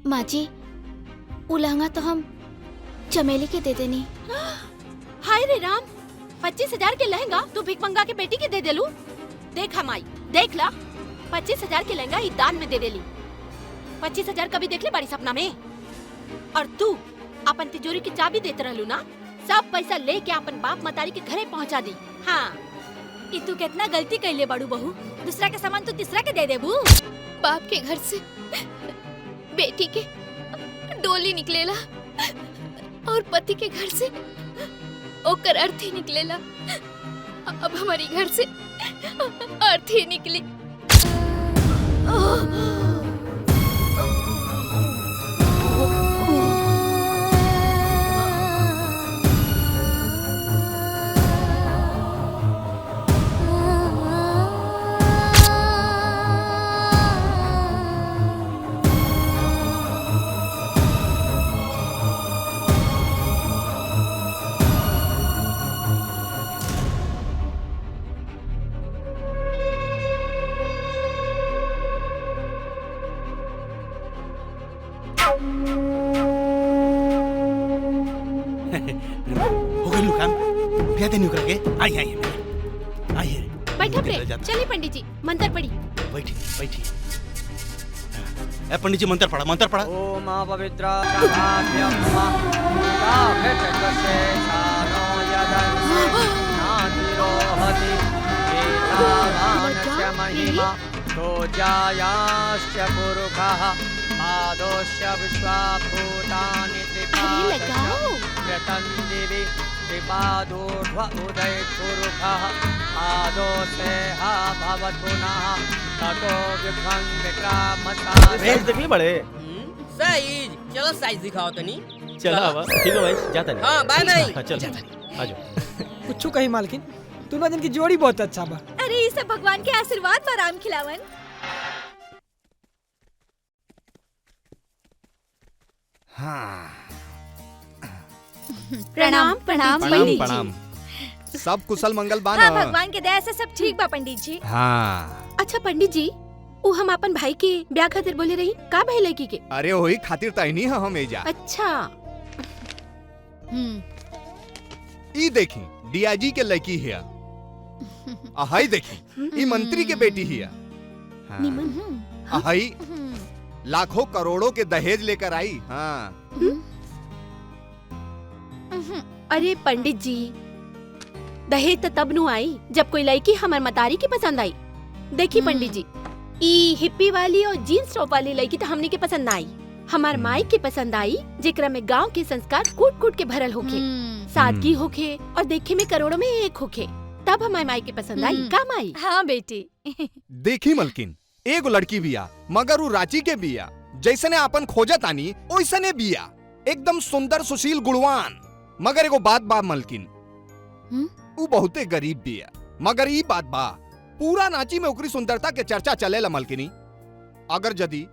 माँ जी, वो लहंगा तो हम चमेली के दे देनी। हाय रे राम, 25,000 के लहंगा तू भिख मंगा के बेटी के दे देलू। देख हमाई, देख ला, 25,000 के लहंगा ही दान में दे देली। 25,000 कभी देख ले बड़ी सपना में? और तू अपन तिजोरी की चाबी देते रहलू ना, सब पैसा लेके अपन बाप मतारी के घरे पहुंचा दी। हाँ, ई तू कितना गलती कैले बाड़ू बहू, दूसरा के सामान तू तीसरा के दे देबू। बाप के घर से बेटी के डोली निकलेला और पति के घर से ओकर अर्थी निकलेला। अब हमारी घर से अर्थी निकली। हो गई लुकान क्या देनी उकरा के आई आई आई बैठा प्रेम, चलिए पंडित जी मंत्र पढ़ी। बैठी बैठी। ए पंडित जी मंत्र पढ़ा। ओम पवित्र शब्दाभ्यं ताभेतसे सानो यदन् नातिरोहति एतावानस्य महिमा तोजायाश्च पुरुषः आदोश्य विश्वाभूतानि त्रिपादशः कृतं दिवि त्रिपादोर्ध्व उदयपुरुषः आदोसे हा भवतु नः ततो विभ्रं विक्रामता। रेस देखली बड़े साइज, चलो साइज दिखाओ तनी। चला आवा, ठीक है भाई, जाता नहीं। हाँ बाय बाय। हाँ चल आ जाओ। कुछ कही मालकिन, दोनों जन की जोड़ी बहुत अच्छा बा। अरे ये सब भगवान के आशीर्वाद पर राम खिलावन। हाँ प्रणाम प्रणाम पंडित जी। प्रणाम। सब कुशल मंगल बान। हाँ भगवान के दया से सब ठीक बा पंडित जी। हाँ अच्छा पंडित जी, वो हम अपन भाई के ब्याह खातिर बोले रही, का भाई लड़की के? अरे वही खातिर तहनी है हम एजा। अच्छा। ई देखी डीआईजी के लड़की है। हाई देखी ई मंत्री के बेटी है। हाई लाखों करोड़ों के दहेज लेकर आई। हाँ अरे पंडित जी, दहेज तो तब नु आई जब कोई लड़की हमार मतारी की पसंद आई। देखी पंडित जी, ई हिप्पी वाली और जीन्स टॉप वाली लड़की तो हमने के पसंद ना आई। हमार माई के पसंद आई जेकरा में गांव के संस्कार कूट कूट के भरल होखे, सादगी होखे और देखे में करोड़ों में एक होखे। तब हमार माई के पसंद आई। का माई? हाँ बेटी। देखी मलकिन, एगो लड़की बिया मगर उ रांची के बिया। जैसने अपन खोजत आनी ओइसने बिया, एकदम सुंदर सुशील गुणवान। मगर एगो बात बा मलकिन, उ बहुते गरीब बिया। मगर ई बात बा, पूरा रांची में ओकरी सुंदरता के चर्चा चलेला मलकिनी। अगर यदि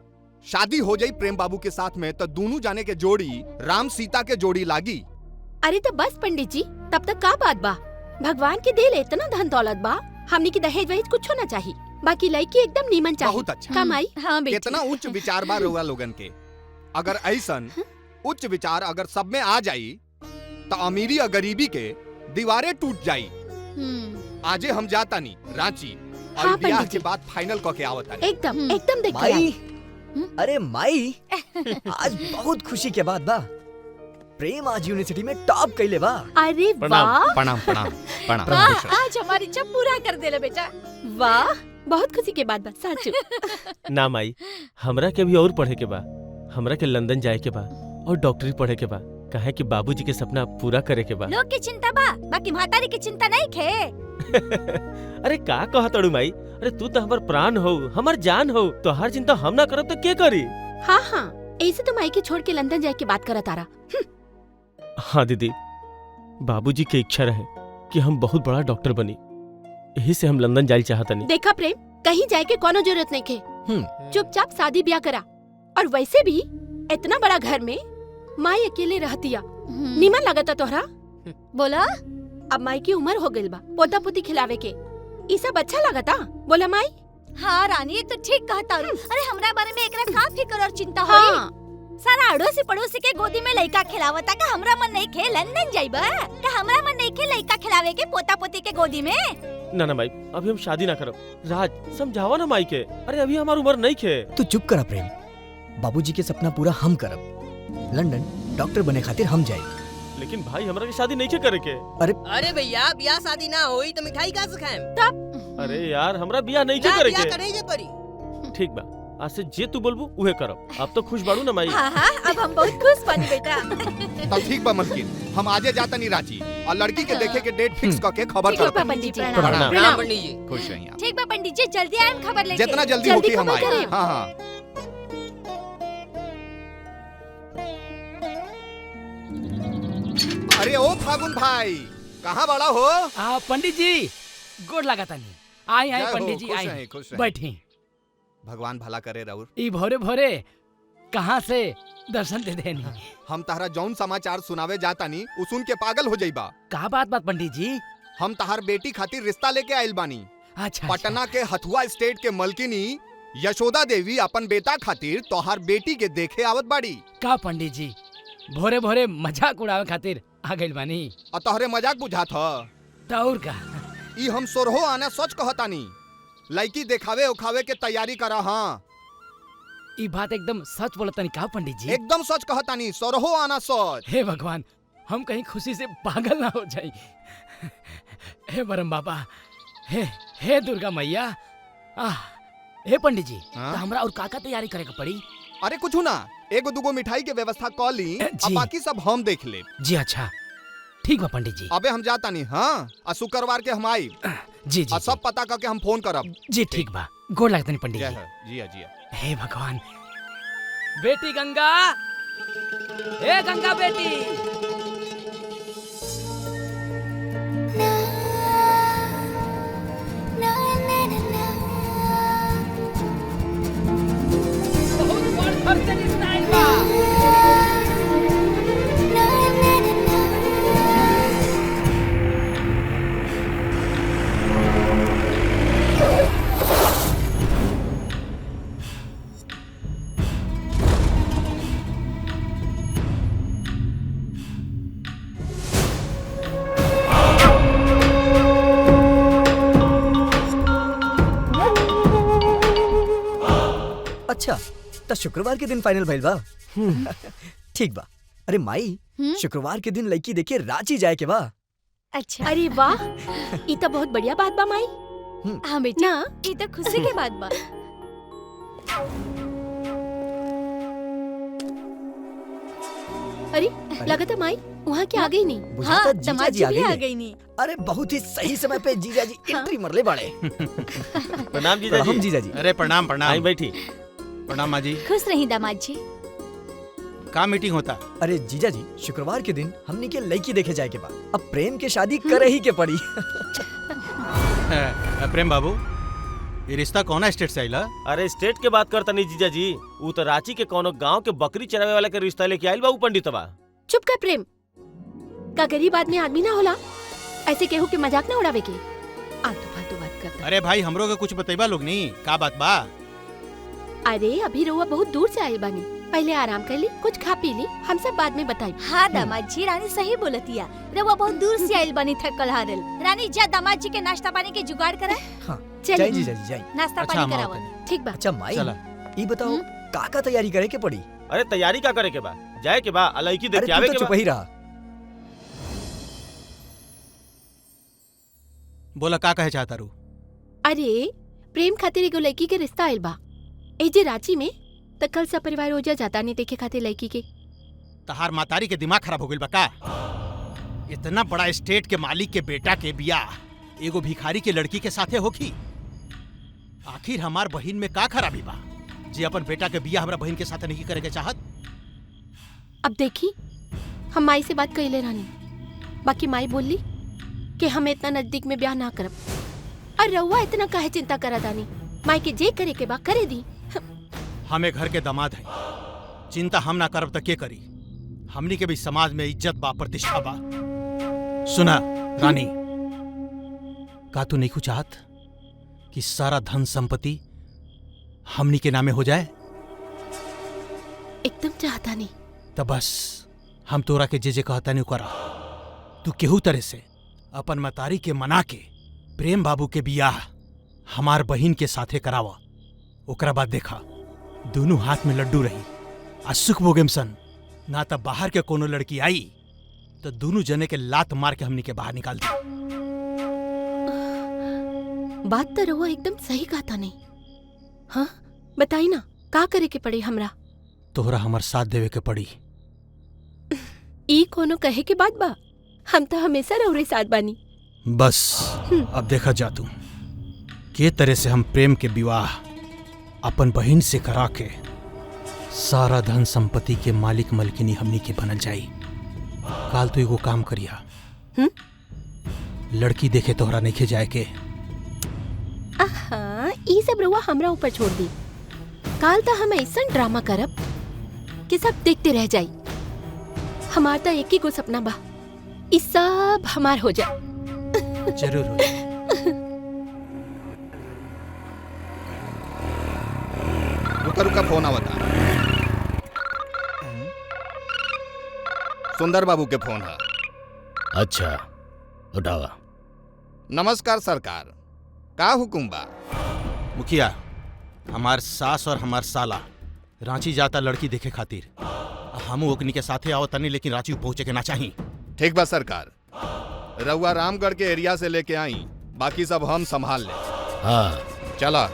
शादी हो जाई प्रेम बाबू के साथ में तो दोनों जाने के जोड़ी राम सीता के जोड़ी लागी। अरे तो बस पंडित जी, तब तक का बात बा? भगवान के दिल इतना धन दौलत बा, हमने की दहेज वहेज कुछ ना चाहिए। बाकी लड़की एकदम नीमन चाहिए। बहुत अच्छा। का माई? हाँ बेटी। कितना उच्च विचार बा रउआ लोगन के। अगर ऐसन उच्च विचार अगर सब में आ जाई तो अमीरी और गरीबी के दीवारें टूट जाई। आजे हम जाता नहीं रांची और हाँ, ब्याह पंडित के जी। बाद फाइनल करके आवत एकदम एकदम देख माई, अरे माई, आज बहुत खुशी के बात बा। प्रेम आज यूनिवर्सिटी में टॉप कैले बा। अरे वाह, प्रणाम प्रणाम प्रणाम। वाह, आज हमारी इच्छा पूरा कर देला बेटा। वाह, बहुत खुशी के बात बा सच। ना माई, हमरा के भी और पढ़े के बा। हमरा के लंदन जाए के बा और डॉक्टरी पढ़े के बा। काहे कि बाबूजी के सपना पूरा करे के बा। लोग की चिंता बा, बाकी महतारी की चिंता नहीं खे। अरे का कहत अड़ू माई? अरे तू तो हमार प्राण हो, हमार जान हो, तो हर चिंता हम ना करब तो के करी? हाँ हाँ, ऐसे तो माई के छोड़ के लंदन जाए के बात करा तारा। हाँ दीदी, बाबूजी की इच्छा रहे कि हम बहुत बड़ा डॉक्टर बनी, यही से हम लंदन जाए चाहता नहीं। देखा प्रेम, कहीं जाए के कोनो जरूरत नहीं खे। चुपचाप शादी ब्याह करा। और वैसे भी इतना बड़ा घर में माई अकेले रहतिया, नीमन लगता तोहरा? बोला अब माई की उम्र हो गइल बा, पोता पोती खिलावे के, ई सब अच्छा लगता? बोला माई। हाँ रानी, एक तो ठीक कहता। अरे हमरा बारे में एकरा का फिक्र और चिंता होई? हाँ, सारा अड़ोसी पड़ोसी के गोदी में लइका खिलावता का हमरा मन नहीं खे लंदन जाइबा का हमरा मन नहीं खे लइका खिलावे के पोता पोती के गोदी में। ना माई, अभी हम शादी ना करब। राज समझावा ना माई के। अरे अभी हमार उम्र नहीं खे। तू चुप करा प्रेम, बाबूजी के सपना पूरा हम करब। लंदन डॉक्टर बने खातिर हम जाए। लेकिन भाई हमरा के शादी नहीं करे के। अरे भैया ब्याह शादी ना होई तो मिठाई कहाँ से खाएम? अरे यार हमरा बियाह नहीं ना करे ब्याह के। करे के पड़ी। ठीक बा, आज से जे तू बोलबू उहे करब। अब तो खुश बाड़ू ना माई? हाँ हाँ, अब हम बहुत खुश बानी बेटा। तब ठीक बा मलकिन, हम आजे जाता नहीं रांची और लड़की के देखे के डेट फिक्स करके खबर ठीक बा करते पंडित जी। प्रणाम। प्रणाम। प्रणाम पंडित जी। खुश रहिए आप। ठीक बा पंडित जी, जल्दी आएम खबर लेके। जितना जल्दी जल्दी होगी हम खबर आए। करें। हाँ हाँ। अरे ओ फागुन भाई, कहाँ बड़ा हो? पंडित जी गोड़ लगाता नहीं। आई जय हो, पंडित जी खुश आई। रहे, खुश रहे। बैठी। भगवान भला करे राउर। ई भोरे भोरे कहाँ से दर्शन दे देनी। हम तहरा जौन समाचार सुनावे जाता नी उ सुन के पागल हो जाइबा। का बात पंडित जी? हम तहार बेटी खातिर रिश्ता लेके आइल बानी। अच्छा पटना के हथुआ स्टेट के मलकिनी यशोदा देवी अपन बेटा खातिर तोहार बेटी के देखे आवत बाड़ी। का पंडित जी भोरे भोरे मजाक उड़ावे खातिर आ गइल बानी। और तोहरे मजाक बुझात ह। तौर का ई हम सोरहो आना सच कहतानी। लड़की देखावे उखावे के तैयारी करा। हाँ ई बात एकदम सच बोलतनी का पंडित जी? एकदम सच कहतानी, सोरहो आना सच। हे भगवान, हम कहीं खुशी से पागल ना हो जाई। हे बरम बाबा, हे दुर्गा मैया। हे पंडित जी, हाँ? तो हमरा और का तैयारी करे के पड़ी? अरे कुछ ना, एगो दूगो मिठाई के व्यवस्था कर ली, जी। अब बाकी सब हम देख ले। जी अच्छा, ठीक बा पंडित जी। अबे हम जाता नहीं। हाँ और शुक्रवार के हम आई जी जी और सब पता करके हम फोन करब। जी ठीक बा। गोड़ लगता नहीं पंडित जय जी। हो, जिया जिया। हे भगवान। बेटी गंगा, हे गंगा बेटी। बहुत बड़ खर्च रिश्ता आइल बा। अच्छा तो शुक्रवार के दिन फाइनल भइल बा। ठीक बा। अरे माई, शुक्रवार के दिन लड़की देखे रांची जाए के बा। अच्छा अरे वाह, ई तो बहुत बढ़िया बात बा माई। हाँ बेटा, ना ये तो खुशी के बात बा। अरे लगा था माई वहाँ के आ गई नहीं। बुझाता हाँ जीजा दामाद जी जी आ भी गई आ ने। गई नी। अरे बहुत ही सही समय पे जीजा जी एंट्री मरले बाड़े। प्रणाम जीजा हम जी। जीजा जी। अरे प्रणाम आई प्रणाम बैठी। प्रणाम माँ जी। खुश रही दामाद जी। का मीटिंग होता? अरे जीजा जी, शुक्रवार के दिन हमने के लड़की देखे जाए के बा। अब प्रेम के शादी करे ही के पड़ी। प्रेम बाबू, ये रिश्ता कौन स्टेट से आइला? अरे स्टेट के बात करता नहीं जीजा जी, ऊ तो रांची के कोनो गांव के बकरी चरावे वाला के रिश्ता लेके आइल बा ऊ पंडितवा। चुप कर प्रेम, का गरीब आदमी आदमी ना होला, ऐसे केहू के मजाक ना उड़ावे के। आलतू फालतू बात करता। अरे भाई हमरो के कुछ बतैबा लोग नहीं, का बात बा? अरे अभी रउआ बहुत दूर से आइल बानी, पहले आराम कर ली, कुछ खा पी ली, हम सब बाद में बताई। हाँ दामाद जी, रानी सही बोलतिया। रउआ बहुत दूर से आइल बनी थकल हारल। रानी जा दामाद जी के नाश्ता पानी के जुगाड़ करा। हाँ चल जाए जीजा जी जाए। नाश्ता अच्छा, पानी हम करावा। आओ ठीक बा। अच्छा माई, चला। ये बताओ का तैयारी करे के पड़ी? अरे तैयारी का करे के बा? जाए के बा, लड़की देख अरे के तू आवे तो के चुप बा। ही रहा। बोला का कहे चाहता रू? अरे प्रेम खातिर एगो लड़की के रिश्ता आइल बा एजे रांची में, त कल सब परिवार हो जाता नहीं देखे खातिर लड़की के। तहार मातारी के दिमाग खराब हो गइल बा का? इतना बड़ा स्टेट के मालिक के बेटा के बियाह एगो भिखारी के लड़की के साथे होखी? आखिर हमार बहिन में का खराबी बा जे अपन बेटा के बियाह हमरा बहिन के साथे नहीं करे के चाहत? अब देखी, हम माई से बात कइले रहनी, बाकी माई बोली कि हमें इतना नजदीक में ब्याह ना करब। और रउआ इतना काहे चिंता करत आनी, माई के जे करे के बा करे दी। हमें घर के दामाद है, चिंता हम ना करब त के करी? हमनी के भी समाज में इज्जत बा, प्रतिष्ठा बा। सुना रानी, का तू नहीं चाहत कि सारा धन संपत्ति हमनी के नामे हो जाए? एकदम चाहता नहीं। तो बस हम तोरा के जे कहता नहीं करा। तू केहू तरह से अपन मतारी के मना के प्रेम बाबू के बियाह हमार बहिन के साथे करावा। ओकरा बाद देखा दोनों हाथ में लड्डू रही आ सुख भोगेम सन। ना तब बाहर के कोनो लड़की आई तो दोनों जने के लात मार के हमनी के बाहर निकाल दी। बात तो रहुआ एकदम सही कहता नहीं। हाँ बताई ना का करे के पड़ी हमरा? तोहरा हमार साथ देवे के पड़ी। ई कोनो कहे के बात बा? हम तो हमेशा रउरे साथ बानी। बस अब देखा जा तू के तरह से हम प्रेम के विवाह अपन बहिन से करा के सारा धन संपत्ति के मालिक मलकिनी हमनी के बनल जाई। काल तो एगो काम करिया, लड़की देखे तोहरा नहीं जाए के। हाँ ई सब रउआ हमरा ऊपर छोड़ दी। काल तो हम ऐसा ड्रामा करब कि सब देखते रह जाई। हमार तो एक ही को सपना बा, ई सब हमार हो जाए। जरूर हो जाए। रुका रुका फोन आवता। सुंदर बाबू के फोन है। अच्छा उठावा। नमस्कार सरकार, का हुकुम बा? मुखिया हमार सास और हमार साला रांची जाता लड़की देखे खातिर। हम ओकनी के साथे आओ तनी, लेकिन रांची पहुंचे के ना चाहिए। ठीक बा सरकार, रउआ रामगढ़ के एरिया से लेके आई, बाकी सब हम संभाल ले। हाँ चला।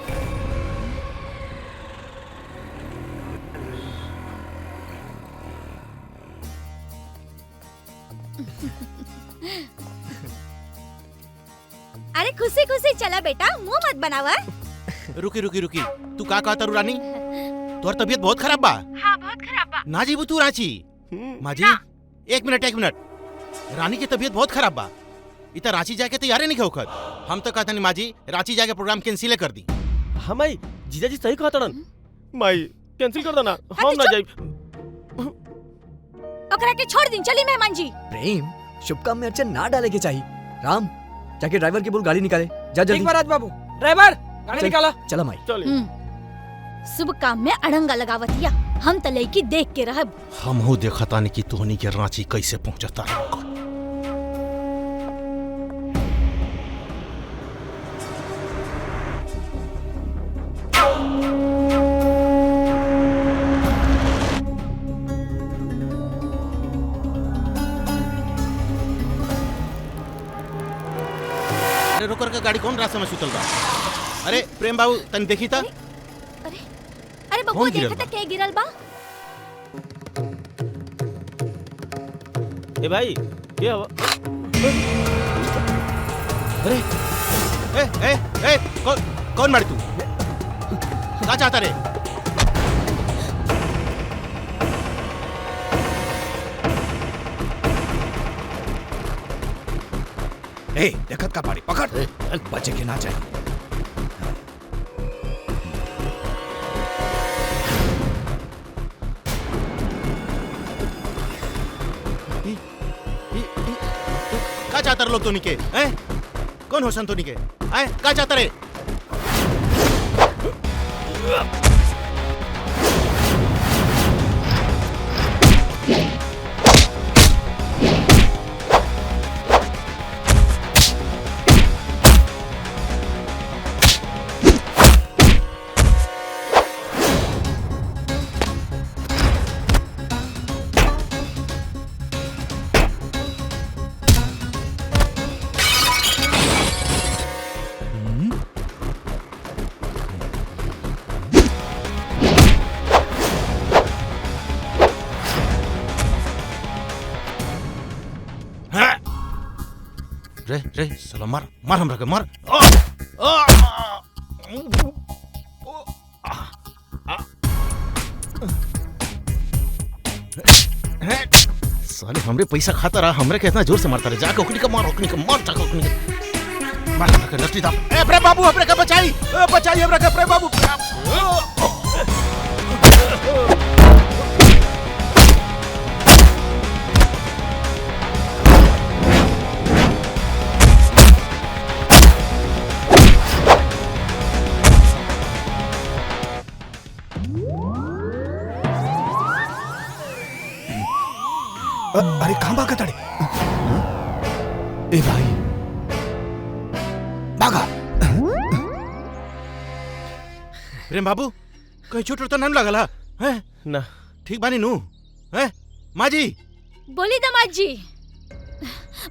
अरे खुशी खुशी चला बेटा, मुंह मत बनावा। रुकी रुकी रुकी, तू का कहता रू रानी? तोर तबीयत बहुत खराब बा। हाँ बहुत खराब बा। ना जीबू तू रांची? माँ जी एक मिनट, रानी की तबीयत बहुत खराब बा। इतना रांची जाके तैयारी नहीं होकर। हम तो कहता नहीं माँ जी, रांची जाके प्रोग्राम कैंसिल कर दी। हाँ माई, जीजा जी सही कहता रन। माई कैंसिल कर देना, हम ना जाई। ओकरा के छोड़ दी, चली मेहमान जी। प्रेम शुभ काम में अर्चन ना डाले के चाहिए। राम जाके ड्राइवर के बोल गाड़ी निकाले। जा जल्दी। राज बाबू, ड्राइवर गाड़ी चल, निकाला। चला माई। चले। शुभ काम में अड़ंगा लगावतिया। हम त लईकी देख के रहब। हम हो देखा तानी कि तोहनी के रांची कैसे पहुंचता। अरे रोकर का गाड़ी कौन रास्ते में सुतल बा? अरे प्रेम बाबू तन देखी था। अरे बबुआ कौन गिरल देखा बा? था के गिरल बा। ए भाई ये हवा। अरे ए कौन मारे तू? क्या चाहता रे? ए देखत का पाड़ी पकड़, बचे के ना चाहिए। क्या चाहता लोग तो निके? हैं? कौन होशन तो निके? हैं? क्या चाहता रे? रे साला मार मार हमरा के मार। साले हमरे पैसा खाता रहा, हमरे के इतना जोर से मारता रहे। जाके ओकनी का मार, ओकनी का मार, जाके ओकनी का मार। हमरा के लट्टी दाप। ए प्रेम बाबू हमरे के बचाई, बचाई हमरा के प्रेम बाबू। अरे कहाँ भागा ताड़े? ए भाई भागा। प्रेम बाबू कहीं चोट तो नहीं लगल है? ना ठीक बानी नू है माँ जी? बोली दामाद जी,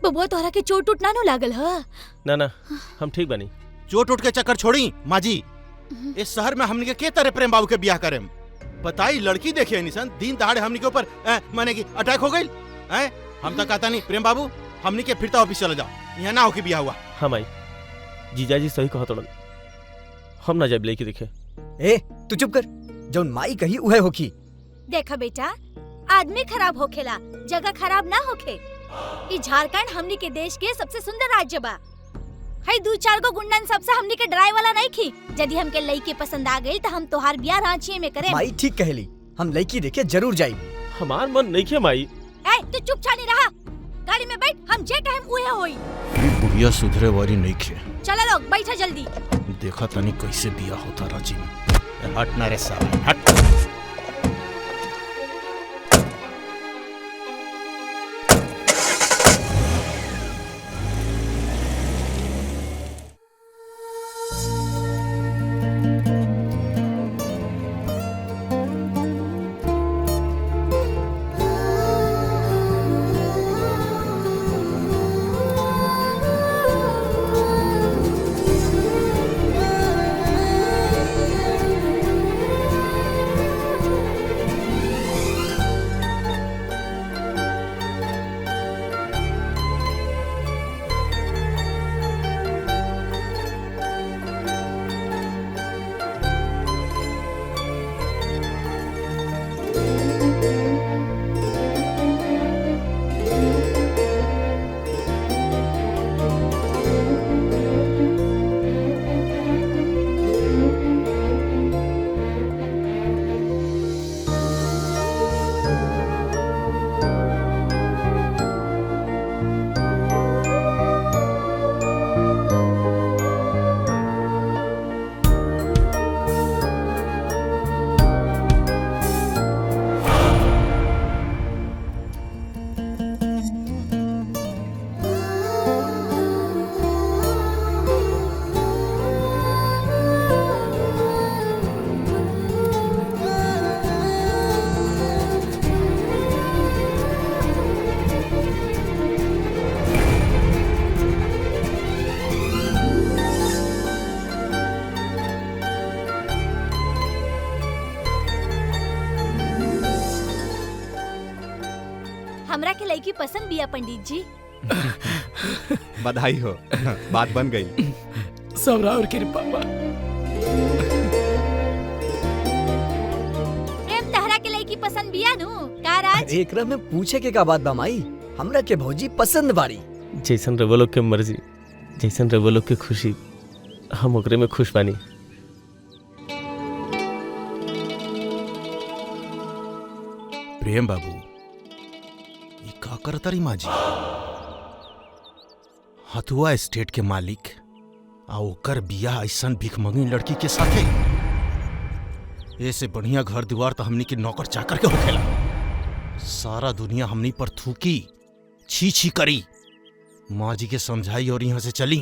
बबुआ तोहरा के चोट उठ ना नु लागल ह? ना हम ठीक बनी। चोट उठ के चक्कर छोड़ी माँ जी। इस शहर में हमने के तरह प्रेम बाबू के ब्याह करें? बताई लड़की देखे निशन दिन दहाड़े हमने के ऊपर माने की अटैक हो गई है। हम तो कहता नहीं प्रेम बाबू हमने के फिरता ऑफिस चले जाओ, यहाँ ना हो के ब्याह हुआ। हाँ माई, जीजाजी सही कहा तोड़न, हम ना जब लेके देखे। ए तू चुप कर, जौन माई कही उहे होखी। देखा बेटा, आदमी खराब होखेला, जगह खराब ना होखे। ई झारखंड हमनी के देश के सबसे सुंदर राज्य बा। हई 2-4 गो गुंडन सबसे हमनी के डराए वाला नहीं खी। यदि हमके लड़की पसंद आ गई तो हम तोहार ब्याह रांची में करें। माई ठीक कहली, हम लड़की देखे जरूर जाई। हमार मन नहीं खे माई। ए तू चुपचाप रहा, गाड़ी में बैठ, हम जे कहें उहे होई। बुढ़िया सुधरे वाली नहीं खे। चलो लोग बैठा जल्दी। देखा तनी कैसे ब्याह होता रांची में। हट ना रे साला हट। हमरा के लड़की पसंद बिया पंडित जी। बधाई हो, बात बन गई। सब राउर कृपा बा। प्रेम तहरा के लड़की पसंद बिया नु का राज? एकरा में पूछे के का बात बा माई, हमरा के भौजी पसंद बाड़ी। जैसन रवो लोग के मर्जी, जैसन रवो लोग के खुशी, हम ओकरे में खुश बानी। प्रेम बाबू ये का करतारी माँ जी? हथुआ स्टेट के मालिक आ ओकर बियाह ऐसन भिखमंगी लड़की के साथे? ऐसे बढ़िया घर द्वार तो हमनी के नौकर चाकर के होखेला। सारा दुनिया हमनी पर थूकी, छी छी करी। माँ जी के समझाई और यहाँ से चली।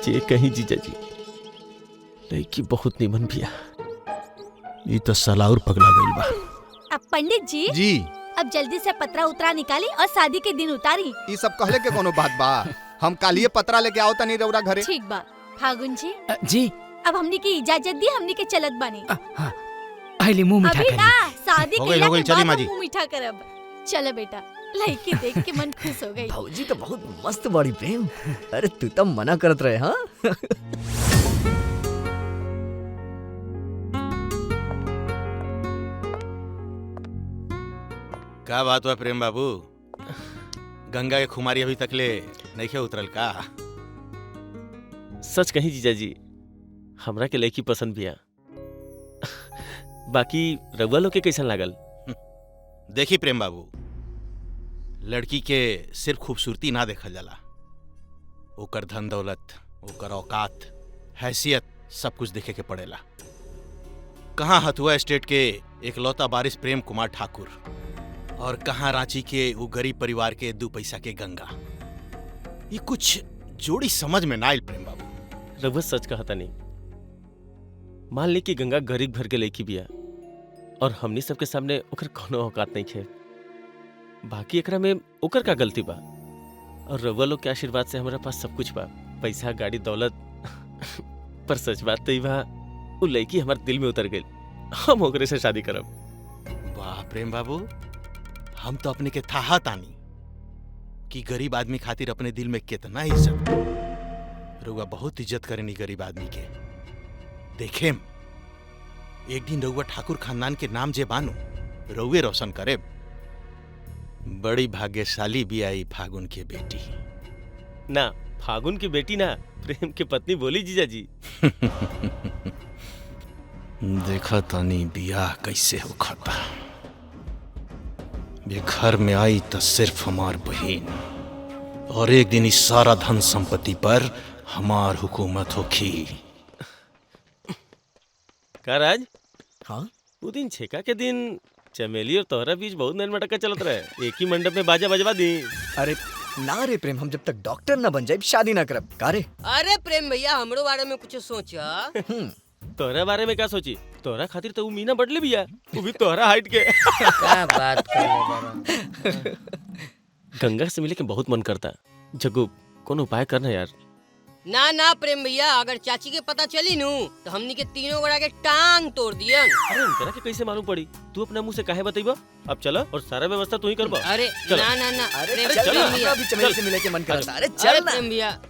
जे कहीं जीजा जी, लड़की बहुत निमन बिया। ये तो सलाउर पगला गई बा। अब पंडित जी जी अब जल्दी से पतरा उतरा निकाली और शादी के दिन उतारी। ये सब कहले के कोनो बात बा? हम कालिए पतरा लेके आओ तनी रउरा घरे। ठीक बा फागुन जी, जी अब हमनी की इजाजत दी, हमनी के चलत बानी। आइली मुंह मीठा अभी करी। ना, शादी हो के गई, बाद चली माँ जी। मुंह मीठा करब। चलो बेटा, लड़की देख के मन खुश हो गई। भौजी तो बहुत मस्त बाड़ी प्रेम। अरे तू तो मना करत रहे हाँ। का बात हुआ प्रेम बाबू? गंगा के खुमारी अभी तक ले नहीं खे उतरल का? सच कहीं जीजा जी, हमरा के लड़की पसंद बिया। बाकी रउआ लोग के कैसन लागल? देखी प्रेम बाबू, लड़की के सिर्फ खूबसूरती ना देखल जाला, ओकर धन दौलत, ओकर औकात, हैसियत सब कुछ देखे के पड़ेला। कहाँ हथुआ स्टेट के एकलौता बारिश प्रेम कुमार ठाकुर और कहाँ रांची के वो गरीब परिवार के 2 पैसा के गंगा। ये कुछ जोड़ी समझ में ना आइल प्रेम बाबू। रघुवर सच कहता नहीं। मान ली कि गंगा गरीब घर के लड़की बिया और हमनी सबके सामने ओकर कोनो औकात नहीं खे। बाकी एकरा में ओकर का गलती बा? और रघुवर लोग के आशीर्वाद से हमारा पास सब कुछ बा, पैसा, गाड़ी, दौलत। पर सच बात तो ई बा, वो लड़की हमारे दिल में उतर गई। हम ओकरे से शादी करब। वाह प्रेम बाबू, हम तो अपने के थाहा तानी कि गरीब आदमी खातिर अपने दिल में कितना इज्जत। रउआ बहुत इज्जत करेनी गरीब आदमी के। देखेम एक दिन रउआ ठाकुर खानदान के नाम जे बानू रउए रोशन करे। बड़ी भाग्यशाली भी आई फागुन की बेटी। ना, फागुन की बेटी ना, प्रेम की पत्नी बोली जीजा जी। देखा तानी बियाह कैसे हो खाता। ये घर में आई तो सिर्फ हमार बहन, और एक दिन इस सारा धन संपत्ति पर हमार हुकूमत होखी। का राज? हाँ? वो दिन छेका के दिन चमेली और तोहरा बीच बहुत नैन मटका चलत रहे। एक ही मंडप में बाजा बजवा दी। अरे ना रे प्रेम, हम जब तक डॉक्टर ना बन जाए शादी ना करब। का रे? अरे प्रेम भैया हमरो बारे में कुछ सोचा। तोहरा बारे में क्या सोची? तोहरा खातिर तो वो मीना बटले भी है, वो भी तोहरा हाइट के। क्या बात कर रहे हो? गंगा से मिले के बहुत मन करता। जग्गू कौन उपाय करना यार। ना ना प्रेम भैया, अगर चाची के पता चली नू तो हमनी के तीनों गोड़ा के टांग तोड़ दियन। अरे उनकरा के कैसे मालूम पड़ी? तू अपना मुंह से काहे बतईबा? अब चला और सारा व्यवस्था तू ही करबा। अरे चलो। ना ना ना अरे प्रेम चल ना, भैया, अभी चमेली से मिले के मन कर रहा। अरे अरे चल ना। प्रेम भैया।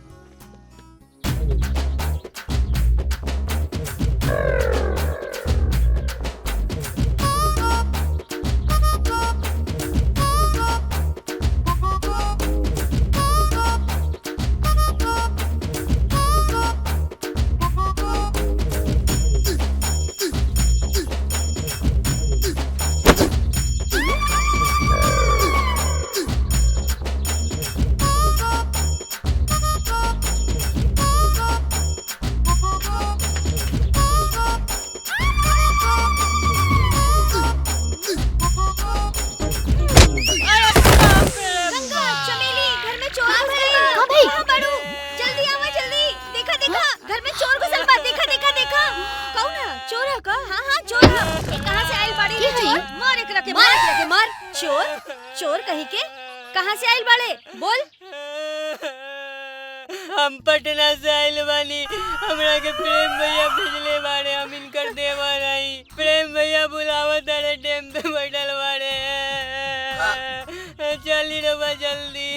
चोर कहीं के कहाँ से आइल बाड़े? बोल। हम पटना से आइल बानी, हमरा के प्रेम भैया भेजले बाड़े, हम इनकर देवर हई। प्रेम भैया बुलावत तारे, टेम पे बैठल बाड़े। चली रवा जल्दी।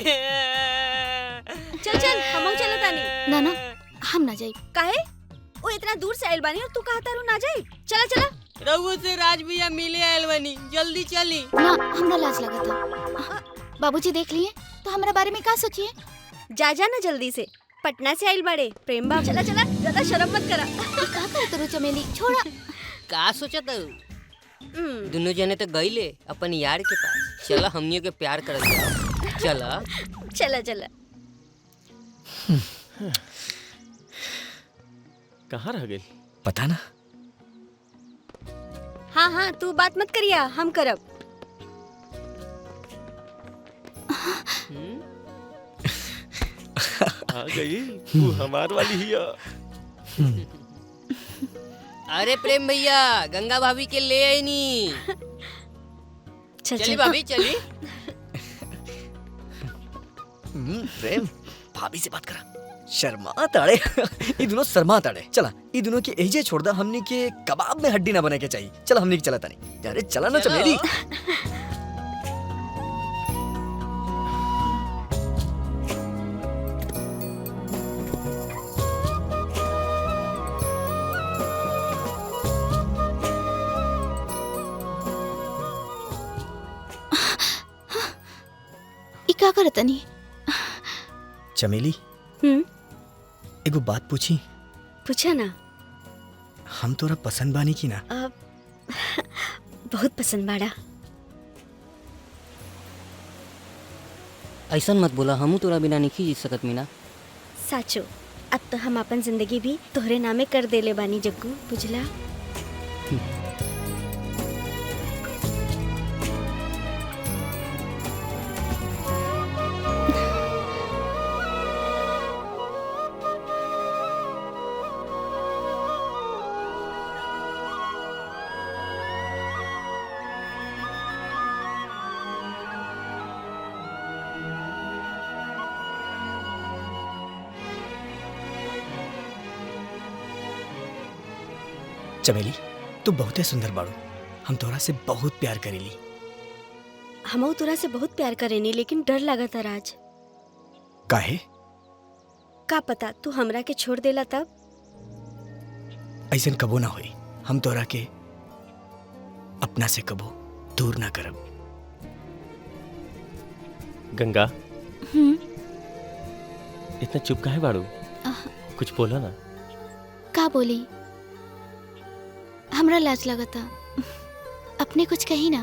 चल चल हम चलत तानी। ना ना हम ना जाई। काहे? वो इतना दूर से आइल बानी और तू कहा तारू ना जाई? चला चला। रघु से राज भैया मिले आइल बानी, जल्दी चली। ना हमरा लाज लगता। बाबूजी देख लिए तो हमरा बारे में का सोचिए? जा जा ना जल्दी से, पटना से आइल बाड़े प्रेम बाबू। चला चला, ज्यादा शर्म मत करा। का करत रो चमेली? छोड़ा। का सोचत दोनों जने तो गईले अपन यार के पास। चला हमनियों के प्यार कर दिया। चला चला चला। कहाँ रह गई? पता ना। हाँ हाँ तू बात मत करिया, हम करब। आ गई तू हमार वाली ही है। अरे प्रेम भैया गंगा भाभी के ले आई नी। चली भाभी चली। प्रेम भाभी से बात करा। शर्मा ताड़े। ये दोनों शर्मा ताड़े। चला ये दोनों की एजे छोड़ दा, हमनी के कबाब में हड्डी ना बने के चाहिए। चला हमनी के चला तानी। अरे चला ना चमेली। क्या करत नहीं? चमेली एगो बात पूछी? पूछा ना। हम तोरा पसंद बानी की ना? बहुत पसंद बाड़ा। ऐसा मत बोला, हमू तोरा बिना नहीं जी सकत मीना। साचो, अब तो हम अपन जिंदगी भी तोहरे नामे कर देले बानी जग्गू, बुझला? चमेली तू बहुते सुंदर बाड़ू, हम तोरा से बहुत प्यार करेली। हमहू तोरा से बहुत प्यार करेनी, लेकिन डर लगता राज। काहे? का पता तू हमरा के छोड़ देला तब। ऐसन कबो ना होई, हम तोरा के अपना से कबो दूर ना करब। गंगा इतना चुप काहे बाड़ू? कुछ बोला ना। का बोली? हमरा लाज लगता, अपने कुछ कही ना।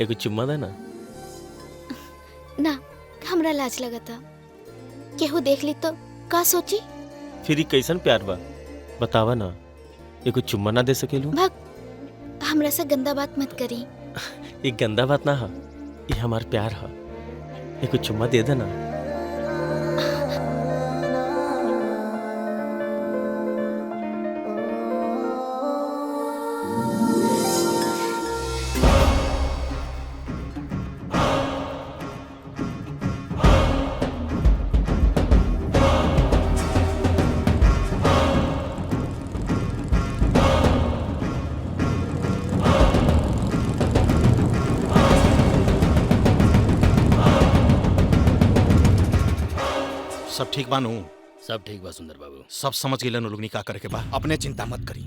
एगो चुम्मा दे ना। ना, हमरा लाज लगता, केहू देख ली तो का सोची। फिर ई कैसन प्यार बा बतावा ना, एगो चुम्मा ना दे सकेलू? भग, हमरा से गंदा बात मत करी। ये गंदा बात ना है, ये हमार प्यार है। एगो चुम्मा दे देना। सब ठीक बानू? सब ठीक बा सुंदर बाबू। सब समझ गए लोगनी का करे के बा। अपने चिंता मत करी,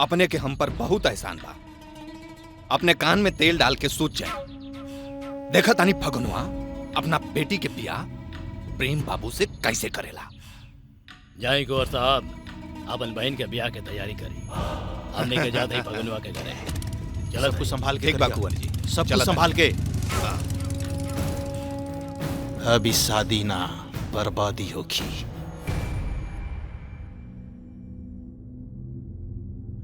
अपने के हम पर बहुत एहसान बा। अपने कान में तेल डाल के सोच जाए। देखा तानी फगुनवा अपना बेटी के बियाह प्रेम बाबू से कैसे करेला। जाई गौर साहब, अपन बहन के ब्याह के तैयारी करी। हमने के जाते ही भगनवा के घरे। चलो कुछ संभाल के एक बार कुंवर जी, सब चला कुछ संभाल के। अभी शादी ना बर्बादी होगी।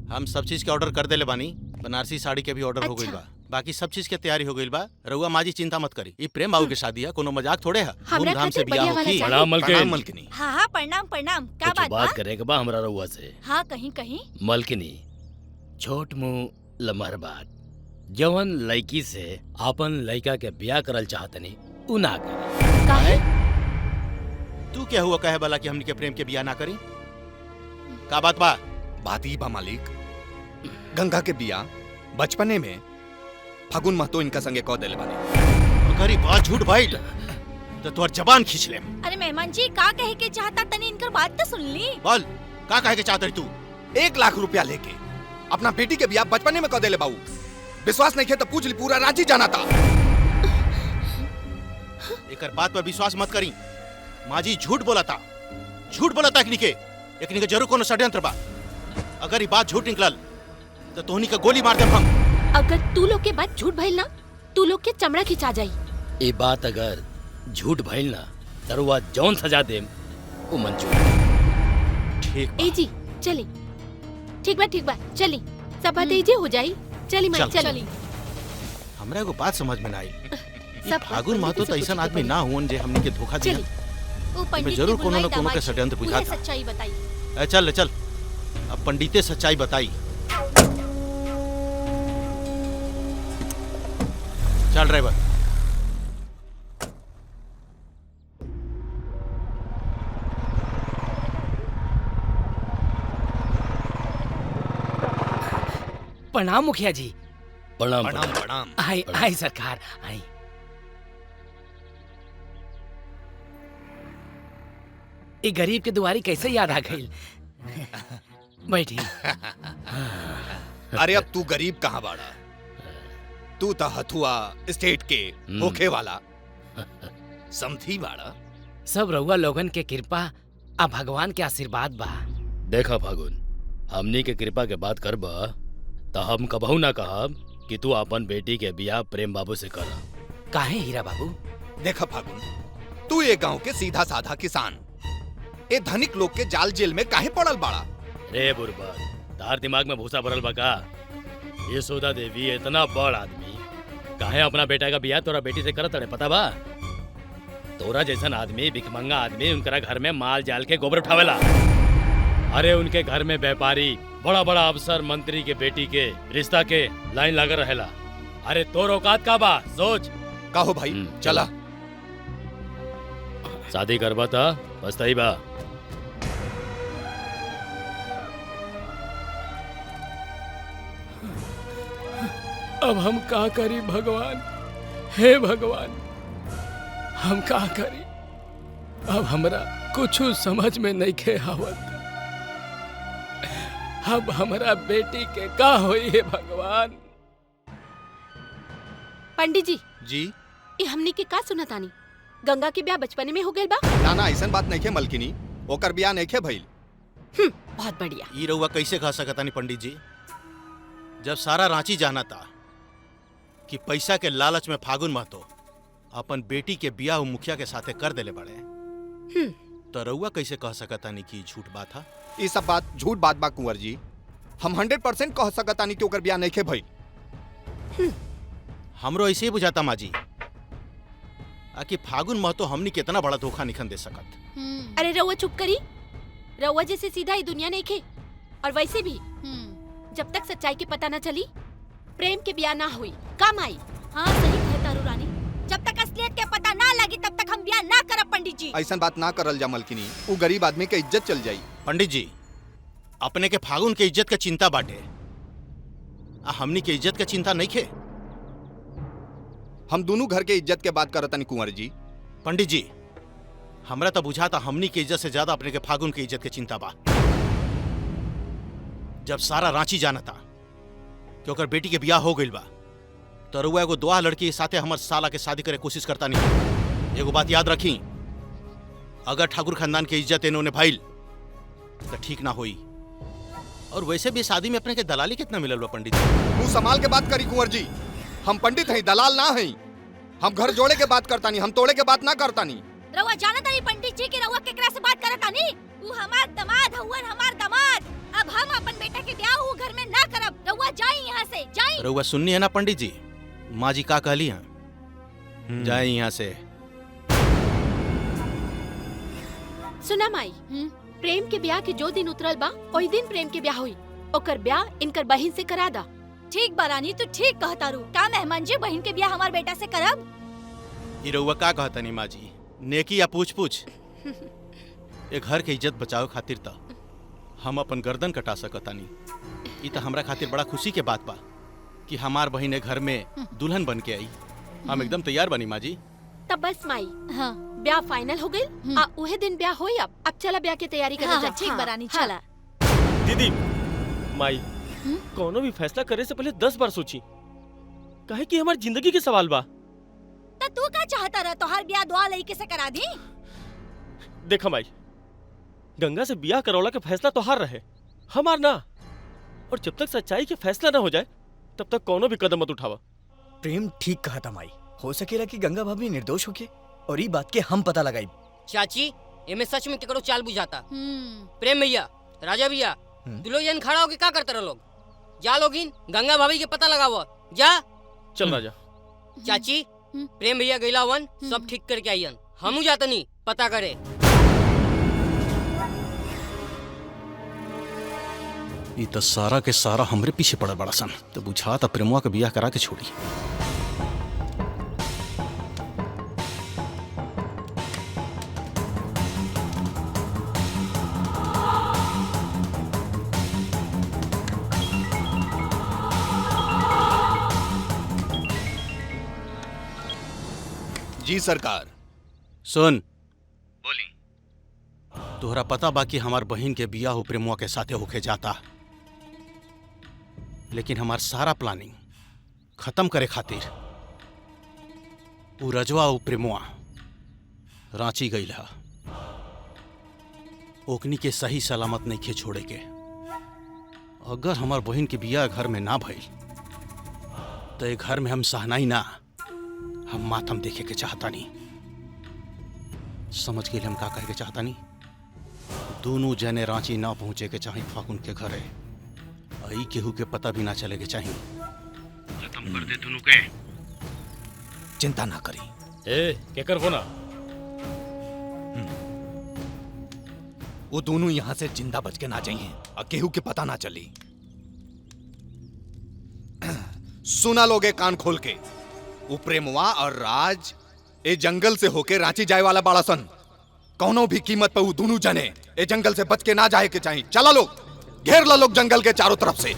हम सब चीज के ऑर्डर कर देले बानी। बनारसी साड़ी के भी ऑर्डर हो गइल बा। बाकी सब चीज के तैयारी हो गइल बा। रउआ माजी चिंता मत करी। ये प्रेम बाबू के शादी है, कोनो मजाक थोड़े है। धूमधाम से बियाह होगी। प्रणाम मलकिनी। मलकिनी। हाँ हाँ प्रणाम प्रणाम। क्या कुछ बात बात बा? करे के बा हमरा रउआ से। हाँ कहीं कहीं। मलकिनी, छोट मुंह लमहर बात, जवन लड़की से अपन लड़का के ब्याह करल चाहतनी उ ना करे। काहे? तू क्या हुआ कहे वाला कि हमनी के प्रेम के बियाह ना करी? का बात बा? बात ही बा मालिक, गंगा के बियाह बचपने में फगुन महतो इनका संगे कह देले बानी। अगर ई बात झूठ भइल तो तोर जबान खींच लेम। अरे मेहमान जी का कहे के चाहता तनी इनकर बात तो सुन ली। बोल का कहे के चाहत रही तू? 1 लाख रुपया लेके अपना बेटी के बियाह बचपने में कह देले बाबू। विश्वास नहीं किया तो पूछ ली, पूरा रांची जाना था। एकर बात पर विश्वास मत करी। माजी झूठ बोला था, झूठ बोला था। एकनी के जरूर कोनो षड्यंत्र बा। अगर ये बात झूठ निकलल तो तोहनी के गोली मार देम हम। अगर तू लोग के बात झूठ भइल ना, तू लोग के चमड़ा खिंचा जाई। ये बात अगर झूठ भइल ना, तरुआ जौन सजा देम उ मंजूर। ठीक ए जी चली। ठीक बा चली, सब बात एजे हो जाई। चली माई चल। चली। हमरा एगो बात समझ में ना आई। सब फागुन महतो तो ऐसा आदमी ना हुन जे हमनी के धोखा दिया। वो पंडित जरूर की कोनो न बुलाई कोनो के दामाद षड्यंत्र जी, बुझाता। उहे सच्चाई बताई। चल चल, अब पंडिते सच्चाई बताई। चल ड्राइवर। प्रणाम मुखिया जी। प्रणाम प्रणाम प्रणाम। आई आई सरकार आई। ये गरीब के दुआरी कैसे याद आ गई? बैठी। अरे अब तू गरीब कहाँ बाड़ा? तू तो हथुआ स्टेट के होखे वाला समधी बाड़ा। सब रउआ लोगन के कृपा आ भगवान के आशीर्वाद बा। देखा फागुन, हमनी के कृपा के बात करबा तो हम कबहू ना कहब कि तू अपन बेटी के बियाह प्रेम बाबू से कर। काहे हीरा बाबू? देखा फागुन, तू ये गांव के सीधा साधा किसान, ए धनिक लोग के जाल जेल में काहे पड़ल बाड़ा? रे बुरबा, तार दिमाग में भूसा भरल बा का? यशोदा देवी इतना बड़ आदमी काहे अपना बेटा का बियाह तोरा बेटी से करत अड़े पता बा? तोरा जैसन आदमी, भिखमंगा आदमी उनकरा घर में माल जाल के गोबर उठावेला। अरे उनके घर में व्यापारी, बड़ा बड़ा अफसर, मंत्री के बेटी के रिश्ता के लाइन लगा रहेला। अरे तोर औकात का बा? सोच। कहो भाई चला। शादी करबा था बस तही बा। अब हम का करी भगवान, हे भगवान, हम का करी? अब हमरा कुछ समझ में नहीं खे आवत। अब हमरा बेटी के का होई है भगवान? पंडित जी जी ये हमनी के का सुना तानी? गंगा के ब्याह बचपने में हो गइल बा? ना ऐसन बात नहीं खे मलकिनी, ओकर बियाह नहीं खे भइल। बहुत बढ़िया। ई रउआ कैसे कह सकतानी पंडित जी, जब सारा रांची जाना था कि पैसा के लालच में फागुन महतो अपन बेटी के बियाह उ मुखिया के साथे कर देले बड़े, तो रउआ कैसे कह सकतानी कि झूठ बात था? ये सब बात झूठ बात बा कुंवर जी। हम 100% कह सकतानी कि ओकर बियाह नहीं खे भइल। हमरो ऐसे ही बुझाता माँ जी कि फागुन महतो हमनी कितना बड़ा धोखा निखन दे सकत। अरे रउआ चुप करी। रउआ जैसे सीधा ही दुनिया नहीं खे। और वैसे भी जब तक सच्चाई के पता न चली प्रेम के ब्याह ना हुई काम आई। हाँ सही कहे तारू रानी, जब तक असलियत के पता ना लगी तब तक हम ब्याह ना करब पंडित जी। ऐसन बात ना करल जा मलकिनी, वो गरीब आदमी के इज्जत चल जाई। पंडित जी अपने के फागुन के इज्जत का चिंता बाटे, हमनी के इज्जत का चिंता नहीं खे। हम दोनों घर के इज्जत के बात करतनी कुंवर जी। पंडित जी हमरा तो बुझाता हमनी के इज्जत से ज्यादा अपने के फागुन की इज्जत के चिंता बा। जब सारा रांची जाना था कि ओकर बेटी के बियाह हो गइल बा, तो रउआ एगो दुआ लड़की के साथे हमर साला के शादी करे कोशिश करता नहीं। एगो बात याद रखी, अगर ठाकुर खानदान की इज्जत इन्होंने भइल तो ठीक ना होई। और वैसे भी शादी में अपने के दलाली कितना मिलल बा पंडित जी? मुंह संभाल के बात करी कुंवर जी। हम पंडित हैं, दलाल ना हैं। हम घर जोड़े के बात करता नहीं, हम तोड़े के बात ना करता नहीं। रउआ जानत नहीं पंडित जी कि रउआ केकरा से बात करत तानी? ऊ हमार दामाद हउवन, हमार दामाद। अब हम अपन बेटा के ब्याह ऊ घर में ना करब। रउआ जाई यहाँ से, जाई। रउआ सुननी है ना पंडित जी, माँ जी का कहली हैं? जाए यहाँ से। सुना माई, प्रेम के ब्याह के जो दिन उतरल बा ओही दिन प्रेम के ब्याह हुई। ओकर ब्याह इनकर बहिन से करा दा। ठीक बा रानी, तू ठीक कहता रू। का मेहमान जी बहन के ब्याह हमार बेटा से करब? ई रउआ का कहता नहीं माँ जी, नेकी या पूछ पूछ? एक घर के इज्जत बचाओ खातिर त हम अपन गर्दन कटा सकतानी। ई त हमरा खातिर बड़ा खुशी के बात बा कि हमार बहिन घर में दुल्हन बन के आई। हम एकदम तैयार बनी माँ जी। तब बस माई, हाँ ब्याह फाइनल हो गई। उहे दिन ब्याह होई। अब चला ब्याह की तैयारी कर। हाँ, ठीक बा रानी, चला। दीदी माई, कोनो भी फैसला करे से पहले 10 बार सोची, काहे कि हमारी जिंदगी के सवाल बा। तो तू का चाहता रहा तोहार ब्याह दुआ लड़के से करा दी? देखा माई, गंगा से ब्याह करौला का फैसला तोहार रहे, हमार ना। और जब तक सच्चाई के फैसला ना हो जाए तब तक कोनो भी कदम मत उठावा। प्रेम ठीक कहा था माई, हो सकेला कि गंगा भाभी निर्दोष होके और ये बात के हम पता लगाई। चाची एमे सच में केकरो चाल बुझाता। प्रेम भैया, राजा भैया, दुलो जन खड़ा होके का करते रहो लोग? जा लोगिन गंगा भाभी के पता लगाओ। जा चल राजा। चाची प्रेम भैया गईला वन सब ठीक करके आइयन। हमू जातनी पता करे। ई तो सारा के सारा हमरे पीछे पड़ल बड़ा सन, तो बुझा था प्रेमुआ के बियाह करा के छोड़ी। जी सरकार। सुन बोली। तोहरा पता बा कि हमार बहन के बियाह हो प्रेमुआ के साथे होके जाता, लेकिन हमार सारा प्लानिंग खत्म करे खातिर उ रजवा उ प्रेमुआ रांची गईल है। ओकनी के सही सलामत नहीं खे छोड़े के। अगर हमार बहन के बियाह घर में ना भइल तो ये घर में हम सहनाई ना, हम मातम देखे के चाहता नहीं। समझ गए हम का कहे के चाहता नहीं? दोनों जने रांची ना पहुंचे के चाहिए फागुन के घरे। आई केहू के पता भी ना चले के चाहिए। खत्म कर दे दोनों के। चिंता ना करी। ए केकर फोना? वो दोनों यहाँ से जिंदा बच के ना जाइए और केहू के पता ना चली। सुना लोगे कान खोल के, वो प्रेमवा और राज ए जंगल से होके रांची जाए वाला बाड़ा सन। कौनो भी कीमत पे वो दोनों जने ए जंगल से बच के ना जाए के चाहिए। चला लोग, घेर ला लोग जंगल के चारों तरफ से।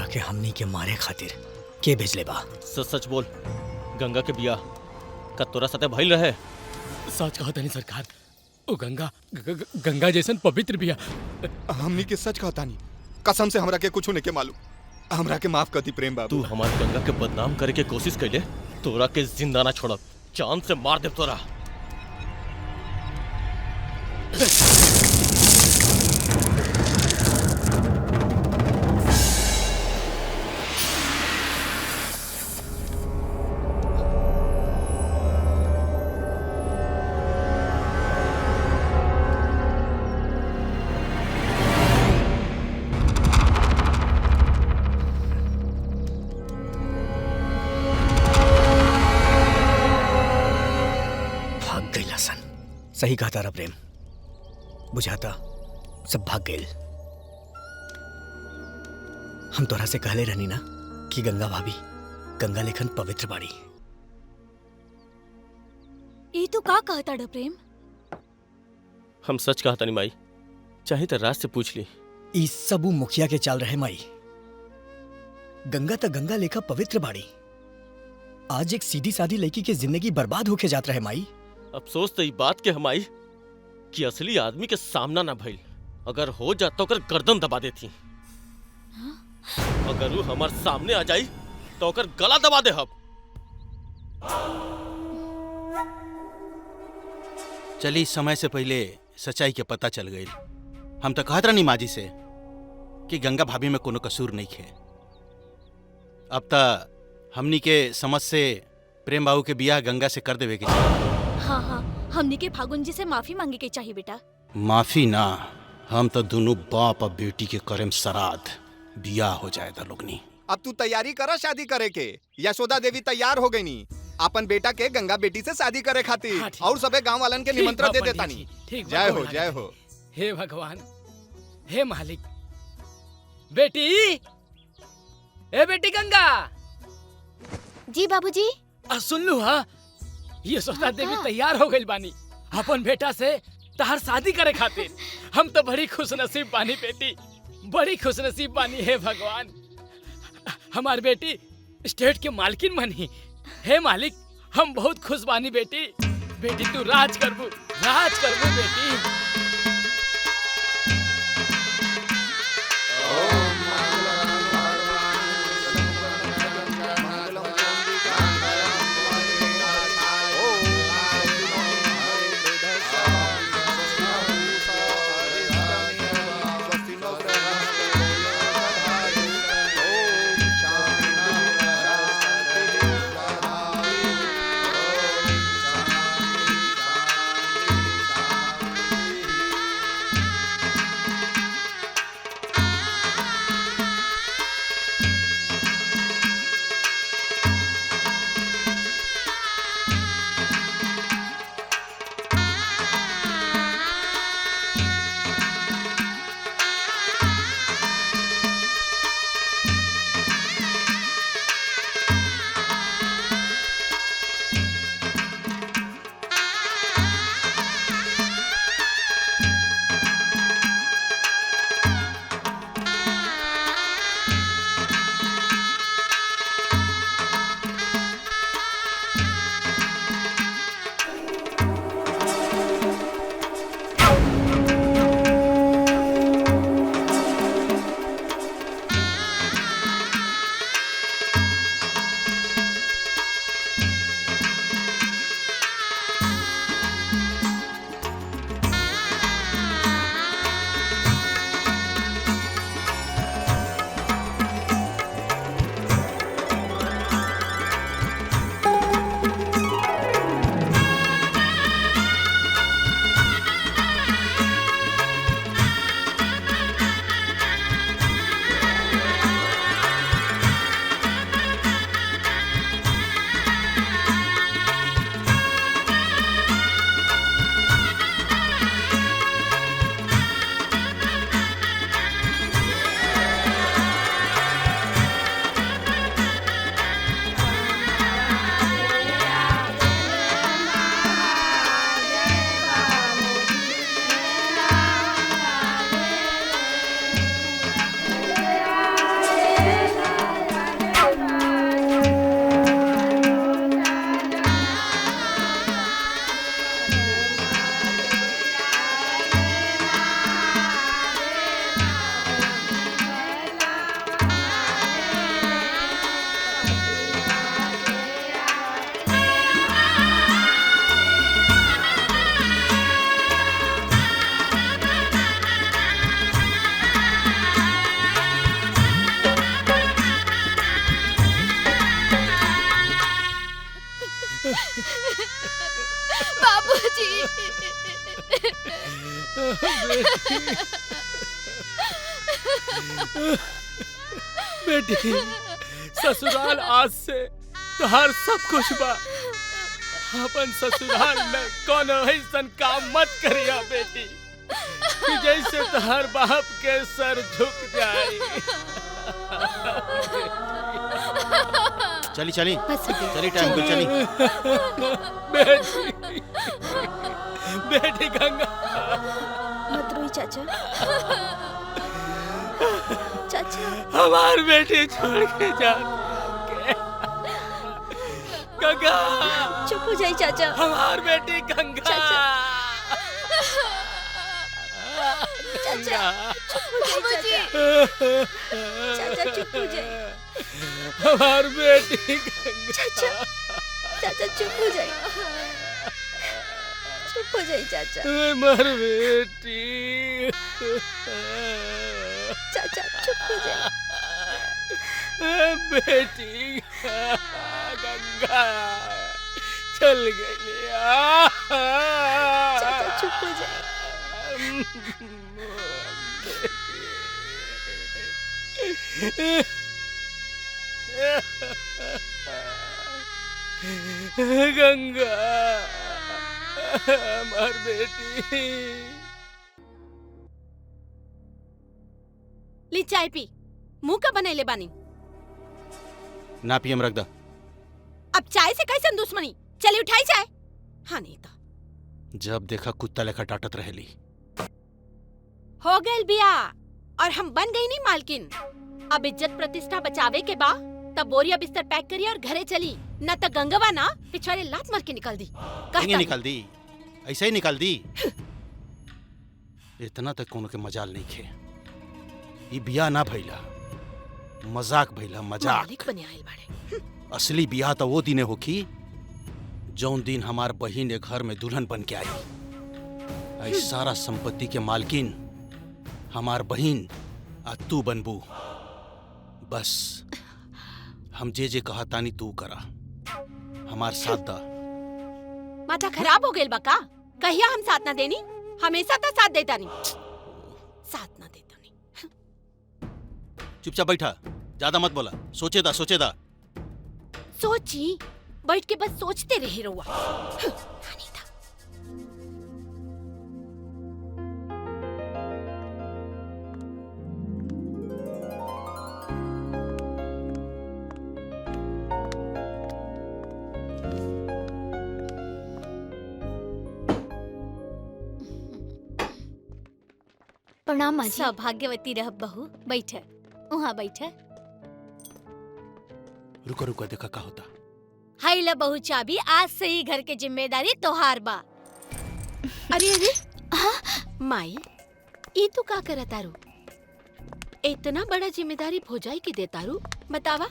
के हमनी के मारे खातिर के भेजले बा? सच सच बोल, गंगा के बिया का तोरा साथे भइल रहे? सच कहता नहीं सरकार, ओ गंगा जैसन पवित्र बिया। हमनी के सच कहता नहीं, कसम से हमरा के कुछ नहीं के मालूम। हमरा के माफ कर दी प्रेम बाबू। तू हमारी गंगा के बदनाम करे के कोशिश कैले, तोरा के जिंदा ना छोड़ब, जान से मार दे तोरा। सही कहा तारा प्रेम, बुझाता सब भाग गए। हम तोरा से कहले रहनी ना कि गंगा भाभी गंगा लेखन पवित्र बाड़ी। ये तू का कहता डा प्रेम? हम सच कहता नहीं माई, चाहे तो राज से पूछ ली। ई सबू मुखिया के चाल रहे माई। गंगा तो गंगा लेखा पवित्र बाड़ी, आज एक सीधी सादी लड़की की जिंदगी बर्बाद होके जात रहे माई। अफसोस तो ई बात के हमाई कि असली आदमी के सामना ना भइल, अगर हो जाता तो ओकर गर्दन दबा देती। अगर वो हमार सामने आ जाई तो ओकर गला दबा दे। हम चली समय से पहले सच्चाई के पता चल गई। हम तो कहत रहनी माजी से कि गंगा भाभी में कोनो कसूर नहीं है। अब तक हमनी के समझ से प्रेम बाबू के बियाह गंगा से कर देवे के चाहिए। हाँ हाँ, हमनी के फागुन जी से माफी मांगे के चाहिए बेटा। माफी ना, हम तो दोनों बाप और बेटी के करेम श्राद्ध, बियाह हो जाए था लोगनी। अब तू तैयारी करा शादी करे के। यशोदा देवी तैयार हो गई नी अपन बेटा के गंगा बेटी से शादी करे खातिर। हाँ, और सबे गांव वालन के निमंत्रण दे देता नी। जय हो जय हो। हे भगवान, हे मालिक। बेटी, ए बेटी गंगा। जी बाबूजी। सुन लू हा, यशोदा देवी तैयार हो गई बानी अपन बेटा से तहार शादी करे खातिर। हम तो बड़ी खुशनसीब बानी बेटी, बड़ी खुशनसीब बानी। हे भगवान, हमार बेटी स्टेट के मालकिन बनी। हे मालिक, हम बहुत खुश बानी बेटी। बेटी तू राज करबू बेटी। बेटी ससुराल आज से तोहार सब कुछ बा। अपन ससुराल में कोनो ऐसन काम मत करिया बेटी कि जैसे तोहार बाप के सर झुक जाए। चली चली चली टाइम को चली। बेटी बेटी गंगा मत रोई चाचा। चाचा हमार बेटी छोड़ के जा गंगा। चुप हो जाइए चाचा। हमार बेटी गंगा। चाचा चुप हो जाइए चाचा। चाचा चुप हो जाइए। हमार बेटी गंगा। चाचा चाचा चुप हो जाइए। चुप हो जाइए चाचा। हमार बेटी। चाचा चुप हो जाइए। बेटी गंगा चल गई। चाचा चुप हो जाइए। गंगा हमार बेटी। ली चाय पी। मुंह का बनैले बानी। ना पियम रख दा। अब चाय से कैसन दुश्मनी? चली उठाई चाय। हाँ नहीं तो जब देखा कुत्ता लेखा टाटत रहेली। हो गए बिया और हम बन गई नहीं मालकिन। अब इज्जत प्रतिष्ठा बचावे के बा तब बोरिया बिस्तर पैक करी और घरे चली। न तो गंगवा ना पिछवाड़े लात मार के निकल दी। कहीं निकल दी, ऐसे ही निकल दी। इतना तक कोनो के मजाल नहीं खे। ये बिया ना भइला, मजाक भइला, मजाक। मालिक बने आइल बाड़े। असली बिया तो वो दिने होखी जौन दिन हमार बहिन एक घर में दुल्हन बन के आई। आई सारा संपत्ति के मालकिन हमार बहिन आ तू बनबू। बस हम जे जे कहा तानी तू करा, हमार साथ दा। माथा खराब हो गइल बा का? कहिया हम साथ ना देनी? हमेशा तो साथ देता नहीं। साथ ना देता नहीं। चुपचाप बैठा, ज्यादा मत बोला। सोचे दा, सोचे दा। सोची बैठ के बस सोचते रहे रहुआ। प्रणाम माँ जी। सौभाग्यवती रह बहू। बैठ, वहाँ बैठ। रुको रुको, देखा का होता। हाय ला बहू चाबी। आज से ही घर के जिम्मेदारी तोहार बा। अरे अरे माई, ये तू का करत तारू? इतना बड़ा जिम्मेदारी भोजाई के देतारू? बतावा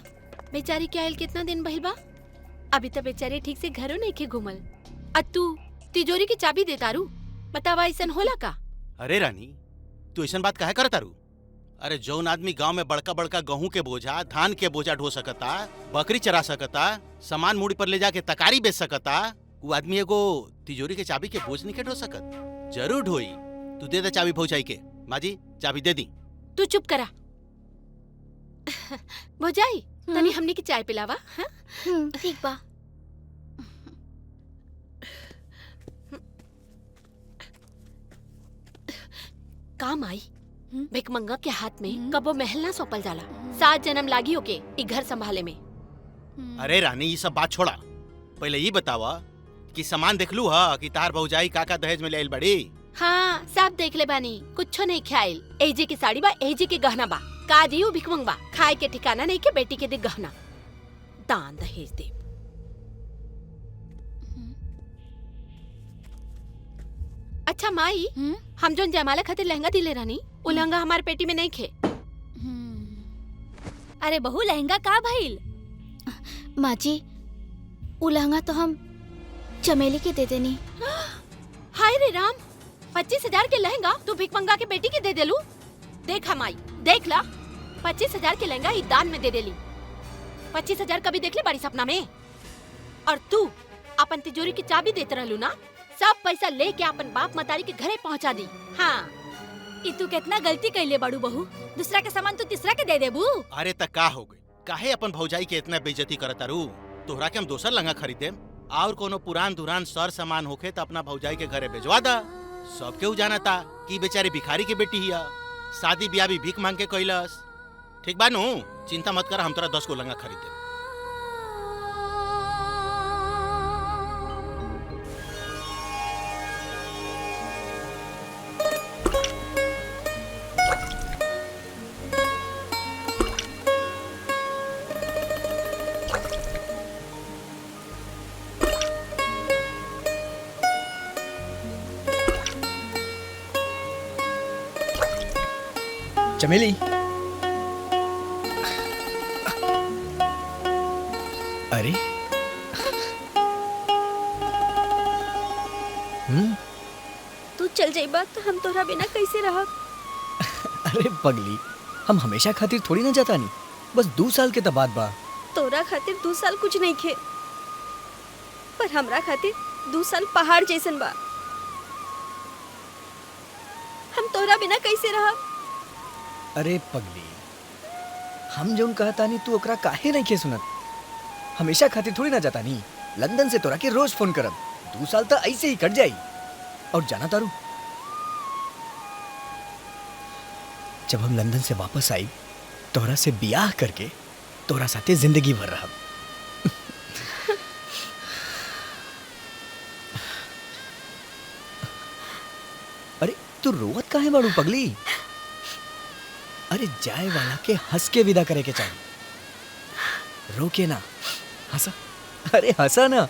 बेचारी के आयल कितना दिन भइल बा? अभी तो बेचारी ठीक से घरों नहीं के घूमल। आ तू तिजोरी की चाबी देतारू? बतावा ऐसन होला का? अरे रानी, तू ऐसा बात काहे करत तारू? अरे जौन आदमी गांव में बड़का बड़का गेहूं के बोझा, धान के बोझा ढो सकता, बकरी चरा सकता, सामान मूड़ी पर ले जाके तकारी बेच सकता, वो आदमी एगो तिजोरी के चाबी के बोझ नहीं के ढो सकत? जरूर ढोई। तू दे दे चाबी भौजाई के। माँ जी चाबी दे दी। तू चुप करा। भोजाई तनी हमनी की चाय पिलावा। हाँ? ठीक बा। काम आई भिकमंगा के हाथ में कबो महल ना सौंपल जाला। 7 जन्म लागी होके ई घर संभाले में। अरे रानी, ये सब बात छोड़ा। पहले ये बतावा कि सामान देख लू हा कि तार भौजाई काका दहेज में ले आइल बड़ी? हाँ सब देख ले बानी, कुछो नहीं ख्याल। एजे की साड़ी बा, एजे के गहना बा। का दियो भिकमंग बा, खाए के ठिकाना नहीं के बेटी के दे गहना। दान दहेज दे। अच्छा माई, हम जोन जयमाला खातिर लहंगा दिले रहनी, वो लहंगा हमारे पेटी में नहीं खे। अरे बहू लहंगा का भइल? माँ जी उ लहंगा तो हम चमेली के दे देनी। हाय रे राम, 25,000 के लहंगा तू भिकमंगा के बेटी के दे देलू? देखा माई, देख ला, 25,000 के लहंगा ई दान में दे देली। 25,000 कभी देख ले बड़ी सपना में? और तू अपन तिजोरी की चाबी देते रहलू ना? सब पैसा लेके अपन बाप मतारी के घरे पहुंचा दी। हाँ ई तू कितना गलती कैले बड़ू बहू, दूसरा के सामान तू तीसरा के दे देबू। अरे त का हो गई, काहे अपन भौजाई के इतना बेइज्जती करत तारू? तोहरा के हम दोसर लंगा खरीदे और कोनो पुरान दुरान सर सामान होखे त अपना भौजाई के घरे भेजवा दा। सबके जानता कि बेचारी भिखारी के बेटी हिया, शादी ब्याह भी भीख मांग के कैलस। ठीक बा नु, चिंता मत कर, हम तोरा 10 को लंगा खरीदे। चमेली, अरे तू चल जाइबा तो हम तोरा बिना कैसे रहब? अरे पगली, हम हमेशा खातिर थोड़ी ना जाता नहीं, बस 2 साल के बाद बा। तोरा खातिर 2 साल कुछ नहीं खे, पर हमरा खातिर 2 साल पहाड़ जैसन बा। हम तोरा बिना कैसे रहब? अरे पगली, हम जो कहता नहीं तू ओकरा काहे नहीं के सुनत? हमेशा खातिर थोड़ी ना जाता नहीं, लंदन से तोरा के रोज फोन करब। 2 साल तो ऐसे ही कट जाई। और जाना तारू, जब हम लंदन से वापस आई तोरा से बियाह करके तोरा साथे जिंदगी भर रहब। अरे तू रोवत काहे बाड़ू पगली? अरे जाए वाला के हंस के विदा करे के चाहिए, रो के ना, हंसा। अरे हंसा ना।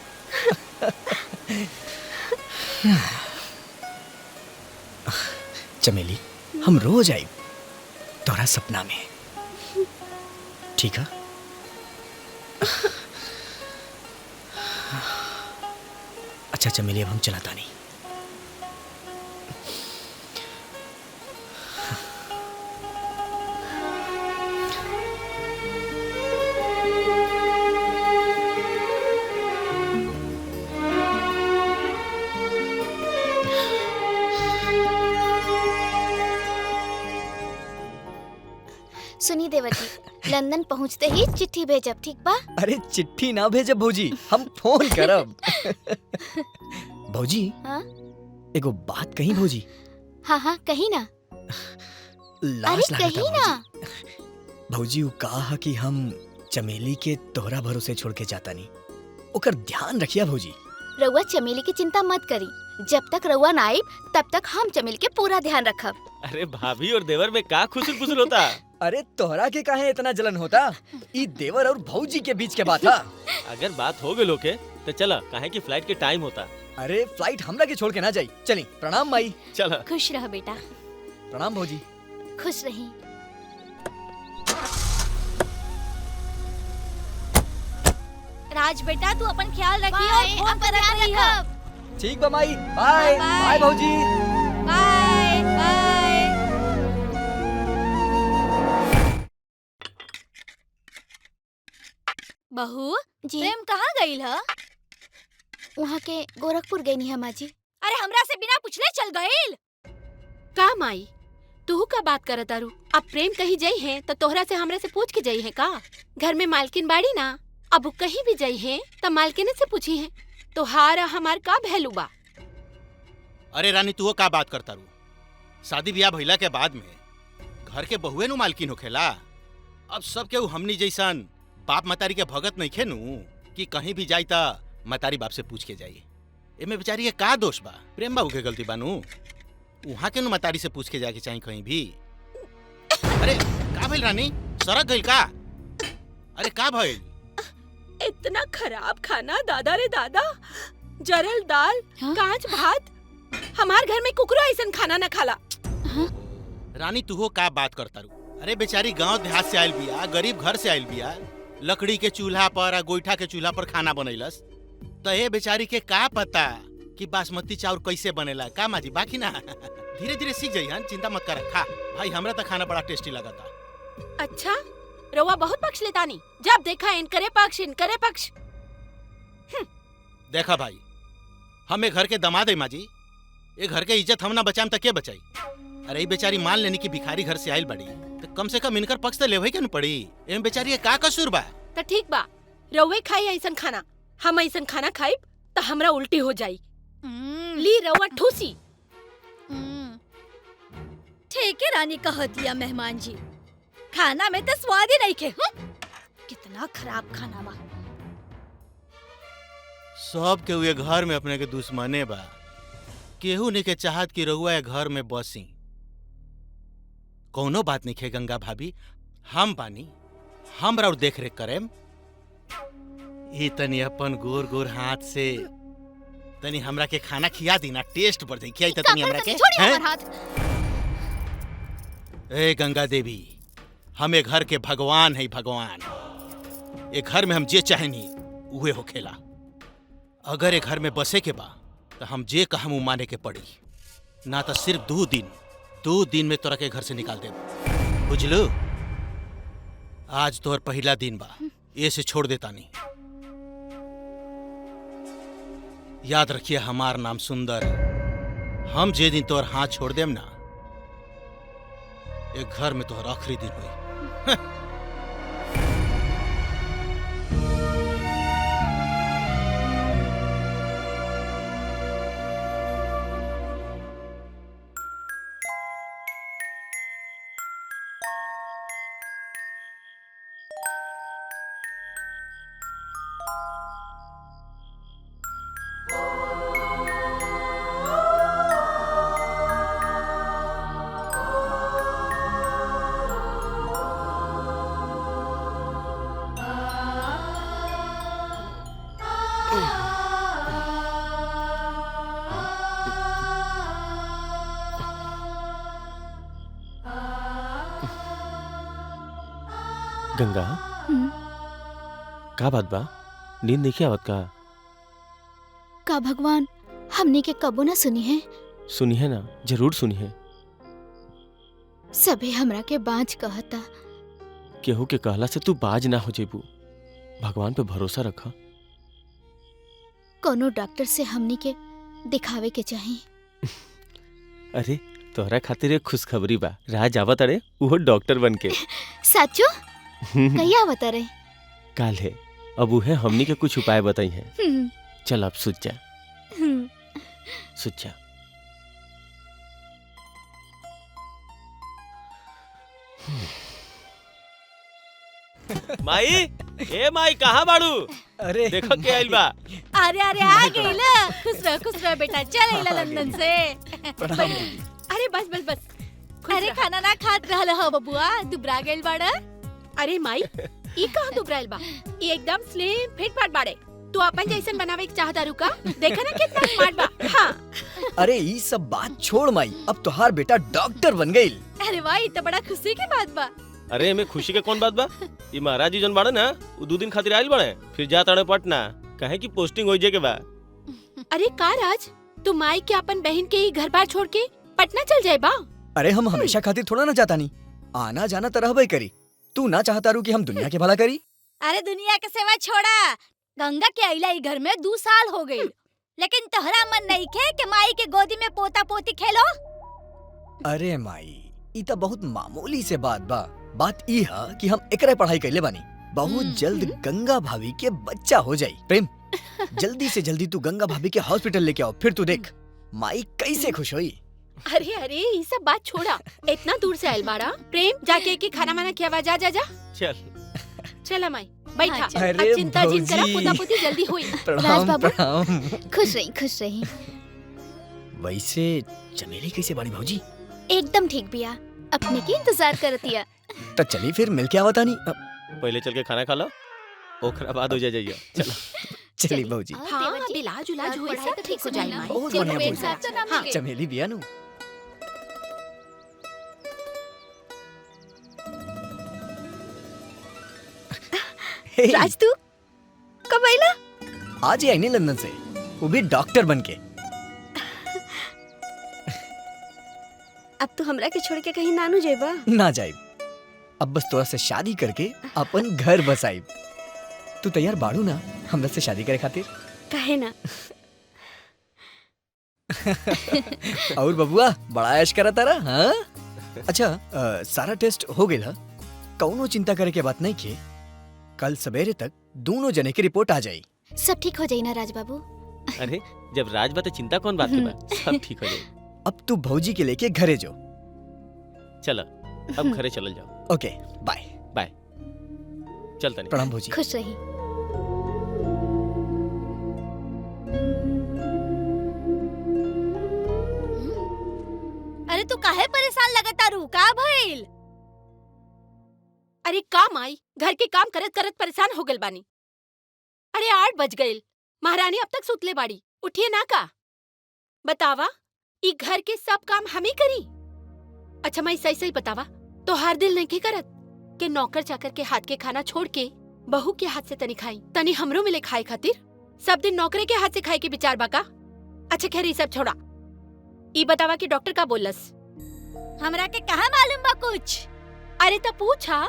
चमेली, हम रोज आई तोरा सपना में, ठीक है? अच्छा चमेली, अब हम चलाता नहीं। सुनी देवर जी, लंदन पहुंचते ही चिट्ठी भेजब, ठीक बा? अरे चिट्ठी ना भेजब भौजी, हम फोन करब। भौजी, हाँ? एगो बात कही भौजी? हाँ हाँ कही ना। लाज अरे कही ना। भौजी उ कहा कि हम चमेली के तोहरा भरोसे छोड़ के जाता नहीं, ओकर ध्यान रखिया भौजी। रउआ चमेली की चिंता मत करी, जब तक रउआ ना आइब तब तक हम चमेली के पूरा ध्यान रखब। अरे भाभी और देवर में का खुसुर फुसुर होता? अरे तोहरा के काहे इतना जलन होता? ई देवर और भौजी के बीच के बात था। अगर बात हो गई लोके तो चला, काहे कि फ्लाइट के टाइम होता। अरे फ्लाइट हमरा के छोड़ के ना जाई। चली, प्रणाम माई। चला। खुश रह बेटा। प्रणाम भौजी। खुश रही। राज बेटा, तू अपन ख्याल रखियो बाय, और फोन अपन करत ध्यान रहियो। रखब। ठीक बा माई, बाय बाय भौजी। Bye bye. बहू जी प्रेम कहाँ गई है? वहाँ के गोरखपुर गई नहीं माँ जी। अरे हमरा से बिना पूछले चल गईल। का माई, तू का बात करत तारू? अब प्रेम कहीं जाई है तो तोहरा से हमरा से पूछ के जाई है का? घर में मालकिन बाड़ी ना, अब कहीं भी जाई है तो मालकिन से पूछी है। तोहार हमार का भैलू बा? अरे रानी, तू का बात करता रू? शादी ब्याह भइला के बाद में घर के बहुए नु मालकिन होखेला। अब सब केहू हमनी जैसन बाप मतारी के भगत नहीं खेनू कि कहीं भी जाई ता मतारी बाप से पूछ के जाई। एमे बेचारी के का दोष बा? प्रेम बाबू के गलती बानू, वहाँ के नु मतारी से पूछ के जाके चाहिए कहीं भी। अरे का भइल रानी, सरक गइल का? अरे का भइल? इतना खराब खाना, दादा रे दादा, जरल दाल, कांच भात। हमार घर में कुकरो ऐसन खाना न खाला। रानी तू का बात करता रू? अरे बेचारी गांव देहात से आयल बिया, गरीब घर से आयल बिया, लकड़ी के चूल्हा पर आ गोईठा के चूल्हा पर खाना बनैलस। तो ये बेचारी के का पता कि बासमती चाउर कैसे बनेला? का माजी बाकी ना धीरे धीरे सीख जाई, चिंता मत कर। खा भाई, हमरा तो खाना बड़ा टेस्टी लगता। अच्छा, रउआ बहुत पक्ष लेतानी, जब देखा इनकरे पक्ष इनकरे पक्ष। देखा भाई, हम एक घर के दमाद है माँ जी। ये घर के इज्जत हम ना बचाएम तो के बचाई। अरे ई बेचारी मान लेनी कि भिखारी घर से आयल बड़ी तो कम से कम इनकर पक्ष तो लेवे के न पड़ी। एम बेचारी के का कसूर बा? तो ठीक बा, रउए खाई ऐसन खाना, हम ऐसन खाना खाइब तो हमरा उल्टी हो जाई। ली रउआ ठूसी। ठीक है रानी कहतिया मेहमान जी, खाना में तो स्वाद ही नहीं खे। कितना खराब खाना बा। सब के हुए घर में अपने के दुश्मने बा। केहू नहीं के चाहत कि रहुआ घर में बसी। कोनो बात नहीं खे गंगा भाभी, हम बानी, हम और देख रेख करेम। ई तनी अपन गोर गोर हाथ से तनी हमरा के खाना खिया दी ना, टेस्ट बढ़ जाई। खियाई तनी हमरा के। छोड़िए हमार हाथ। ए गंगा देवी, हम ए घर के भगवान है भगवान। ए घर में हम जे चाहेनी उहे होखेला। अगर ए घर में बसे के बा तो हम जे कहम उ माने के पड़ी, ना तो सिर्फ 2 दिन में तोरा के घर से निकाल देब। बुझलू? आज तोहर पहला दिन बा, ये से छोड़ देता नहीं। याद रखिए हमार नाम सुंदर। हम जे दिन तोहर हाथ छोड़ देम ना, एक घर में तोहर आखिरी दिन हुई। गंगा, का बात बा? नींद नहीं आवत का भगवान हमने के कबो ना सुनी है? सुनी है ना, जरूर सुनी है। सबे हमरा के बाँझ कहता। केहू के कहला से तू बाज ना हो जेबू। भगवान पे भरोसा रखा। कोनो डॉक्टर से हमनी के दिखावे के चाही। अरे तोहरा खातिर एक खुशखबरी बा। राज आवत अरे उहो डॉक्टर बन के। साचो? कहिया बता रहे? काल है। अब उहे हमनी के कुछ उपाय बताई हैं। चल अब सुत जा, सुत जा। माई, ए माई कहाँ बाड़ू? अरे देखो के आइल बा। अरे अरे आ गईला। खुश रह बेटा, चल आइला लंदन से। अरे बस बस बस। अरे खाना ना खात रहल ह बबुआ, दुबरा गइल बाड़ा। अरे माई, ई कहाँ दुबराइल बा? ई एकदम स्लिम फिट फाट बाड़े। तू अपन जैसन बनावे के चाहता रुका? देखा ना कितना स्मार्ट बा। हाँ। अरे ई सब बात छोड़ माई, अब तोहार बेटा डॉक्टर बन गईल। अरे वाह, ये तो बड़ा खुशी की बात बा। अरे में खुशी के कौन बात बा? ये महाराज जी जन बाड़े ना, वो 2 दिन खातिर आइल बाड़े, फिर जा ताड़े पटना, कहे की पोस्टिंग हो जाए के बा। अरे का राज, तू माई के अपन बहन के ही घर बार छोड़ के पटना चल जाए बा? अरे हम हमेशा खातिर थोड़ा ना जाता नहीं, आना जाना तो रहबे करी। तू ना चाहता रू कि हम दुनिया के भला करी? अरे दुनिया के सेवा छोड़ा, गंगा के अइला ई घर में 2 साल हो गई, लेकिन तोहरा मन नहीं खे कि माई के गोदी में पोता पोती खेलो? अरे माई, ई तो बहुत मामूली से बात बा। बात ई है कि हम एकरे पढ़ाई कैले बानी। बहुत जल्द गंगा भाभी के बच्चा हो जाई। प्रेम, जल्दी से जल्दी तू गंगा भाभी के हॉस्पिटल लेके आओ, फिर तू देख माई कैसे खुश होई। अरे अरे ये सब बात छोड़ा, इतना दूर से आयल बाड़ा। प्रेम, जाके की खाना माना खियावा। जा जा जा। चल चला माई, बैठा। अरे अब चिंता जिन करा, भौजी। पोता पोती जल्दी हुई। प्रणाम बाबू। प्रणाम। खुश रही, खुश रही। वैसे चमेली कैसे बाड़ी भौजी? एकदम ठीक बिया, अपने की इंतजार करतिया। तो चली फिर मिल के आवता नहीं। पहले चल के खाना खा लो, ओकरा बाद हो जाइए। चलो चली भौजी। हाँ, अब इलाज उलाज हुई सब ठीक हो जाए माई। बहुत चलो, बढ़िया पेट भौजी। साफ तो ना हाँ, मिले। चमेली बिया नु। राज तू कब आइला? आज ही आई नहीं लंदन से, वो भी डॉक्टर बन के। अब तू हमरा के छोड़ के कहीं नानू जेबा? ना जाइब, अब बस तोरा से शादी करके अपन घर बसाइब। तू तैयार बाड़ू ना हमरा से शादी करे खातिर? काहे ना? और बबुआ बड़ा ऐश करा तारा हाँ? अच्छा सारा टेस्ट हो गया कौनो चिंता करे के बात नहीं की। कल सवेरे तक दोनों जने की रिपोर्ट आ जाई। सब ठीक हो जाई ना राज बाबू। अरे जब राज बा तो चिंता कौन बात की बा, सब ठीक हो जाए। अब तू भौजी के लेके घरे जो। चलो अब घरे चल जाओ। ओके बाय बाय। चलता नहीं। प्रणाम भौजी। खुश रही। अरे तू काहे परेशान लगता रू का भइल? अरे काम आई घर के काम करत करत परेशान हो गल बानी। अरे 8 बज गए, महारानी अब तक सुतले बाड़ी, उठिए ना का। बतावा ई घर के सब काम हम ही करी। अच्छा मैं सही सही बतावा, तो हर दिल नहीं के करत के नौकर चाकर के हाथ के खाना छोड़ के बहू के हाथ से तनी खाई, तनी हमरो मिले खाए खातिर। सब दिन नौकरे के हाथ से खाए के विचार बाका। अच्छा खैर ये सब छोड़ा, ई बतावा कि डॉक्टर का बोलस? हमरा के कहाँ मालूम बा कुछ? अरे तो पूछा,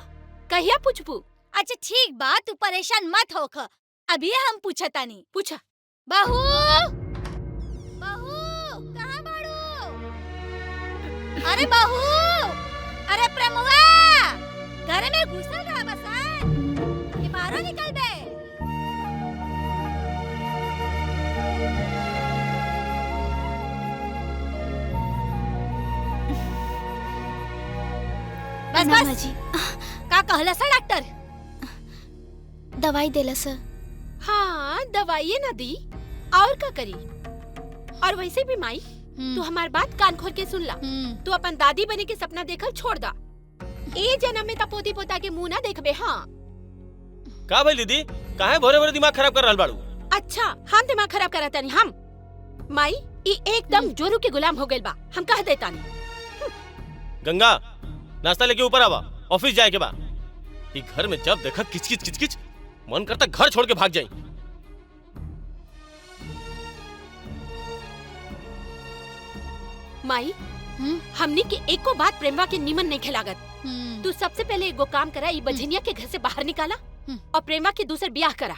कहिया पूछबू? अच्छा ठीक बा, तू परेशान मत होख, अभी हम पूछतानी। पूछा। बहू बहू कहाँ बाड़ू? अरे बहू, अरे प्रेमवा घर में घुसल रहा बसन, ये बाहर निकल बे। बस बस का कहला सा डॉक्टर? दवाई देला सर। हाँ दवाई ना दी और का करी। और वैसे भी माई तू हमार बात कान खोल के सुन ला। तू अपन दादी बने के सपना देखल छोड़ दा। ए जन्म में पोती पोता के मुंह ना देखबे। हाँ का भाई दीदी काहे भोरे भोरे दिमाग खराब कर रहल बाड़ू? अच्छा हम दिमाग खराब करता नहीं हम? माई ई एकदम जोरू के गुलाम हो गइल बा, हम कह देता नहीं। गंगा नाश्ता लेके ऊपर आवा, ऑफिस जाए के बा। ये घर में जब देखा किचकिच किचकिच, मन करता घर छोड़ के भाग जाई। माई हमनी के एको बात प्रेमवा के निमन नहीं खिलागत। तू सबसे पहले एगो काम करा, ई बझनिया के घर से बाहर निकाला और प्रेमा के दूसर ब्याह करा।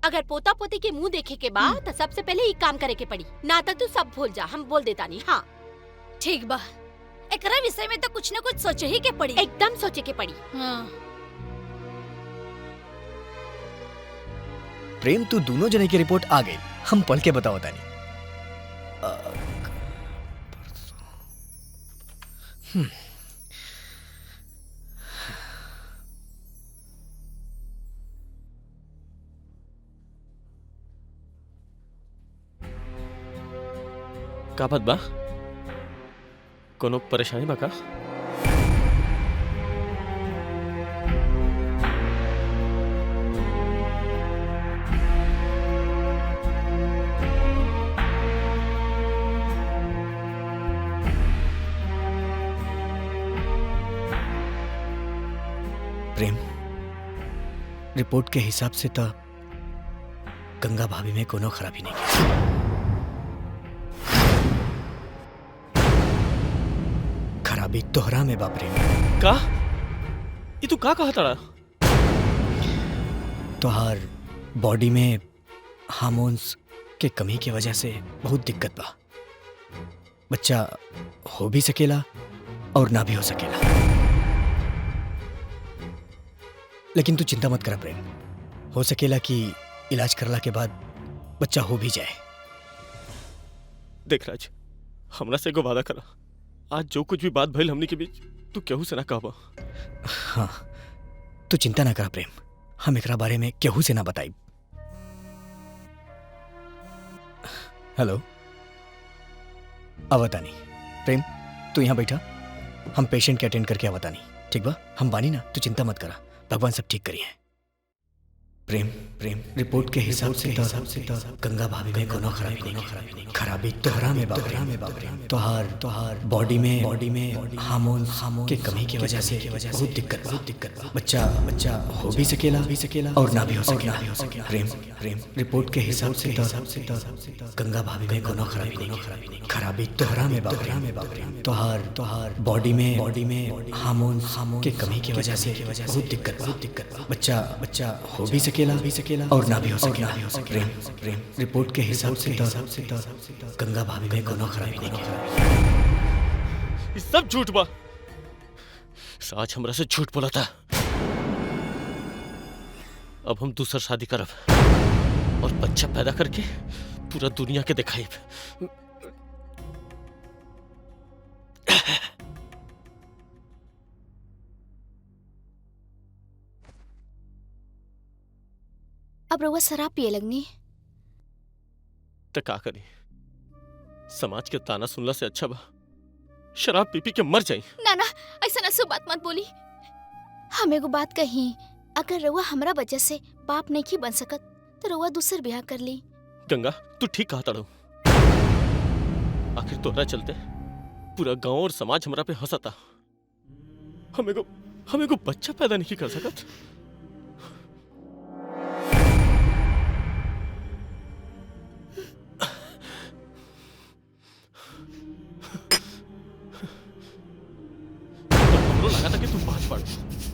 अगर पोता पोती के मुंह देखे के बाद तो सबसे पहले ई काम करे के पड़ी, ना तो तू सब भूल जा, हम बोल देता नहीं। हाँ ठीक बा, एकरा विषय में तो कुछ न कुछ सोचे ही के पड़ी। एकदम सोचे के पड़ी। हाँ। प्रेम तू दोनों जने की रिपोर्ट आ गई, हम पढ़ के बताओ तानी। का बात बा? कोनो परेशानी बा का? प्रेम रिपोर्ट के हिसाब से तो गंगा भाभी में कोनो खराबी नहीं है। खराबी तोहरा में बा प्रेम। का? ये तू का कहा तड़ा? तोहार बॉडी में हार्मोन्स के कमी की वजह से बहुत दिक्कत बा। बच्चा हो भी सकेला और ना भी हो सकेला। लेकिन तू चिंता मत कर प्रेम, हो सकेला कि इलाज करला के बाद बच्चा हो भी जाए। देख राज, हमरा से एगो वादा करा, आज जो कुछ भी बात भइल हमनी के बीच तू केहू से ना कहबा। हाँ तू चिंता ना कर प्रेम, हम एकरा बारे में केहू से ना बताई। हेलो आवतानी। प्रेम तू यहाँ बैठा, हम पेशेंट के अटेंड करके आवतानी, ठीक बा? हम बानी ना, तू चिंता मत करा, भगवान सब ठीक करिए। प्रेम प्रेम रिपोर्ट के हिसाब से तो गंगा भाभी में कोनो खराबी नहीं। खराबी तोहरा में बाप। तोहार बॉडी में हार्मोन्स के कमी की वजह से बहुत दिक्कत बा। बच्चा हो भी सकेला और ना भी हो सकेला। प्रेम रिपोर्ट के हिसाब से तो गंगा भाभी में कोनो खराबी नहीं। खराबी तोहरा में बाप। तोहार बॉडी में हार्मोन्स के कमी की वजह से बहुत दिक्कत बा। बच्चा हो भी सकेला सकेला और ना भी हो सकेला। प्रेम रिपोर्ट के हिसाब से तो गंगा भाभी में कोनो खराबी नहीं है। ये सब झूठ बा। आज हमरा से झूठ बोला था। अब हम दूसरा शादी करब और बच्चा पैदा करके पूरा दुनिया के दिखाई। अब रउआ शराब पिए लगनी। तो का करी? समाज के ताना सुनला से अच्छा बा शराब पी पी के मर जाई। ना ना, ऐसा नसो बात मत बोली। हम एगो बात कही, अगर रउआ हमरा वजह से बाप नहीं बन सकत तो रउआ दूसर ब्याह कर ली। गंगा तू ठीक कहा ताड़ू। आखिर तोरा चलते पूरा गांव और समाज हमरा पे हंसता। हम एगो बच्चा पैदा नहीं कर सकत। लगा था कि तू बात पड़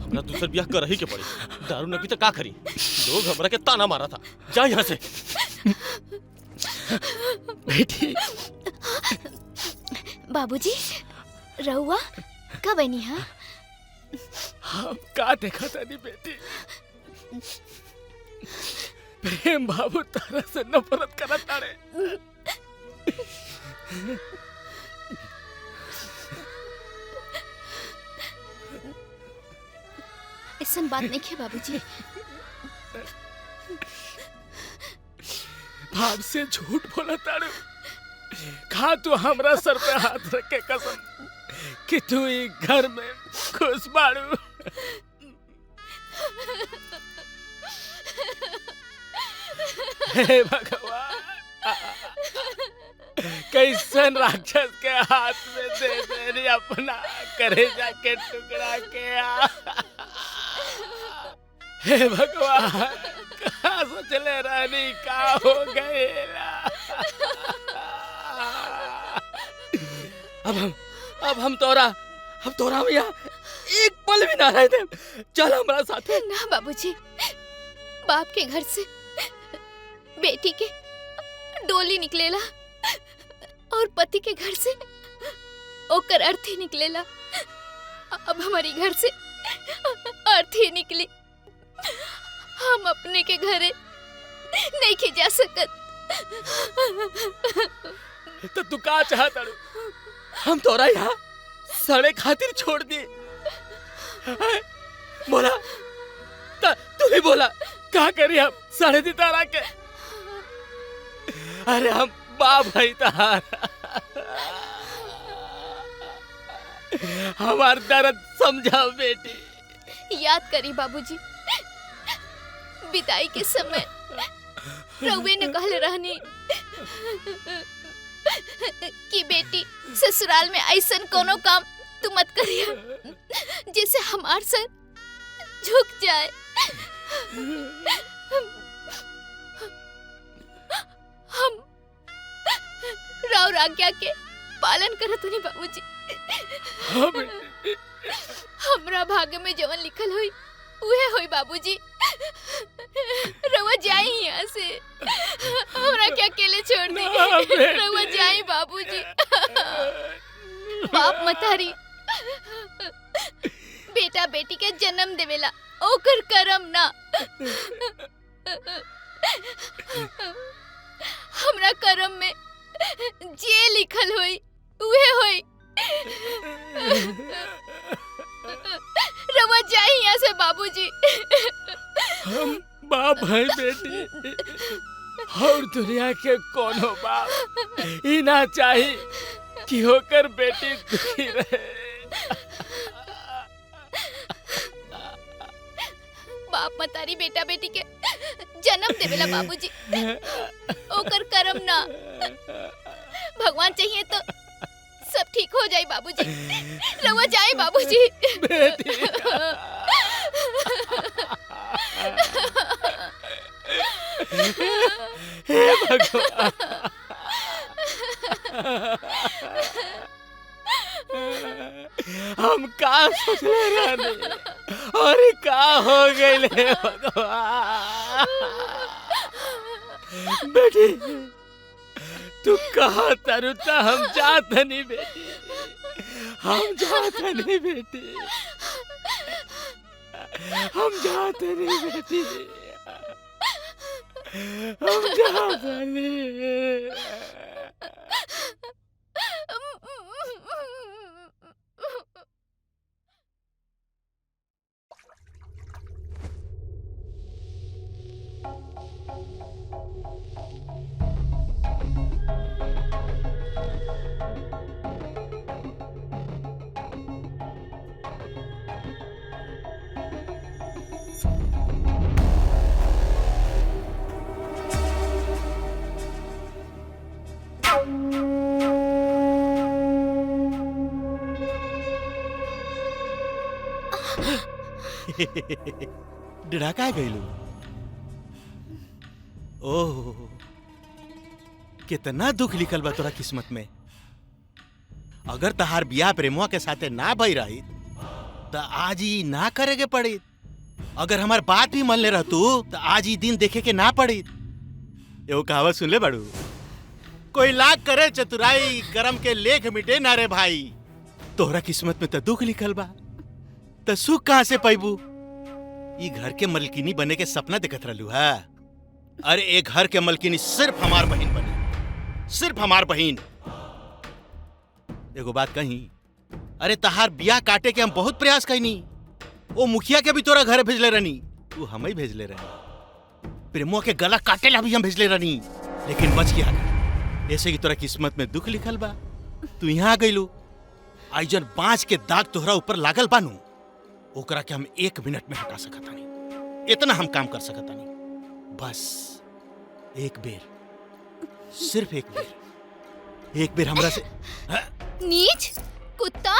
हमरा दूसर ब्याह कर ही के पड़ी। दारू न पी तो का करी? लोग हमरा के ताना मारा था। जा यहाँ से। बेटी बाबूजी रउआ कब बनी? हाँ हम का देखा था नहीं बेटी। प्रेम बाबू तारा से नफरत करत तारे। ऐसा बात नहीं है बाबूजी। भाव से झूठ बोला तारू। खा तू हमरा सर पे हाथ रख के कसम कि तू ई घर में खुश बाड़ू। हे भगवान, कैसन राक्षस के हाथ में दे देनी अपना करेजा के टुकड़ा के। हे भगवान, कहाँ सोचले रानी का हो गएला। अब हम तोरा भैया एक पल भी ना रह दे। चल हमारा साथ। ना बाबूजी, बाप के घर से बेटी के डोली निकलेला और पति के घर से ओकर अर्थी निकलेला। अब हमारी घर से अर्थी निकली। हम अपने के घरे नहीं के जा सकत। तो तू का चाहता? हम तोरा यहाँ सड़े खातिर छोड़ दी। बोला तू ही बोला का करी हम सड़े दी तारा के। अरे हम बाप भाई तार। हमार दर्द समझाओ बेटी। याद करी बाबूजी, विदाई के समय रउवे ने कहले रहनी कि बेटी ससुराल में ऐसन कोनो काम तू मत करिया जिससे हमार सर झुक जाए। हम राव आज्ञा के पालन करत हनी बाबूजी। हमरा भाग्य में जवन लिखल हुई उहे होई बाबूजी। रउआ जाई यहाँ से, हमरा क्या अकेले छोड़ दी। रउआ जाई बाबूजी। बाप मतारी बेटा बेटी के जन्म देवेला, ओकर करम ना। हमरा करम में जे लिखल होई उहे होई। रवा जाई यहाँ से बाबूजी। हम बाप है बेटी, और दुनिया के कोनो बाप ही ना चाही कि होकर बेटी दुखी रहे। बाप मतारी बेटा बेटी के जन्म देवेला बाबूजी, ओकर करम ना। भगवान चाहिए तो सब ठीक हो जाए बाबूजी। रवा जाए बाबूजी। हे भगवान, हम का सोचले रहनी और का हो गइले भगवान। बेटी तू कहा तरुता हम जात नहीं बेटी, हम जात नहीं बेटी, हम जात नहीं बेटी, हम जात नहीं। डरा का गईलू? ओह, कितना दुख लिखल बा तोरा किस्मत में। अगर तहार बियाह प्रेमुआ के साथे ना भई रही तो आज ही ना करे के पड़ी। अगर हमार बात भी मान ले रहतू तो आज ही दिन देखे के ना पड़ी। एगो कहावत सुन ले बड़ू, कोई लाख करे चतुराई करम के लेख मिटे ना रे भाई। तोहरा किस्मत में तो दुख लिखल बा, तो सुख कहां से पैबू? ई घर के मलकिनी बने के सपना देखत रहलू है। अरे एक घर के मलकिनी सिर्फ हमार बहन बनी, सिर्फ हमार बहन। एगो बात कही, अरे तहार बियाह काटे के हम बहुत प्रयास कईनी। ओ मुखिया के भी तोरा घर भेजले रहनी, तू हमें भेजले रहनी। प्रेमो के गला काटे ला भी हम भेजले रहनी, लेकिन बच गया। ऐसे की तोरा किस्मत में दुख लिखल बा, तू यहाँ आ गईलू। आइजन बांस के दाग तोहरा ऊपर लागल बानू, ओकरा के हम 1 मिनट में हटा सकता नहीं। इतना हम काम कर सकता नहीं। बस एक बेर, सिर्फ एक बेर हमरा से। नीच कुत्ता,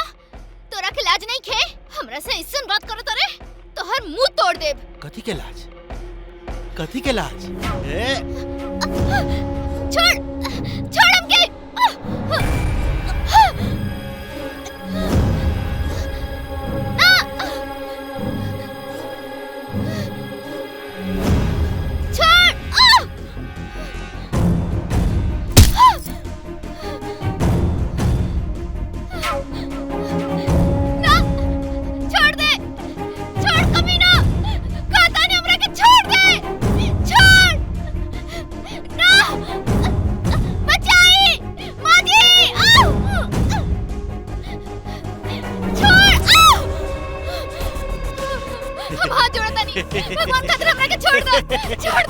तोरा के लाज नहीं खे? हमरा से ऐसन बात करो तोरे तोहर मुंह तोड़ देब। कथी के लाज? कथी के लाज? छोड़ छोड़ हमके। भगवान खातिर हमरा के छोड़ दो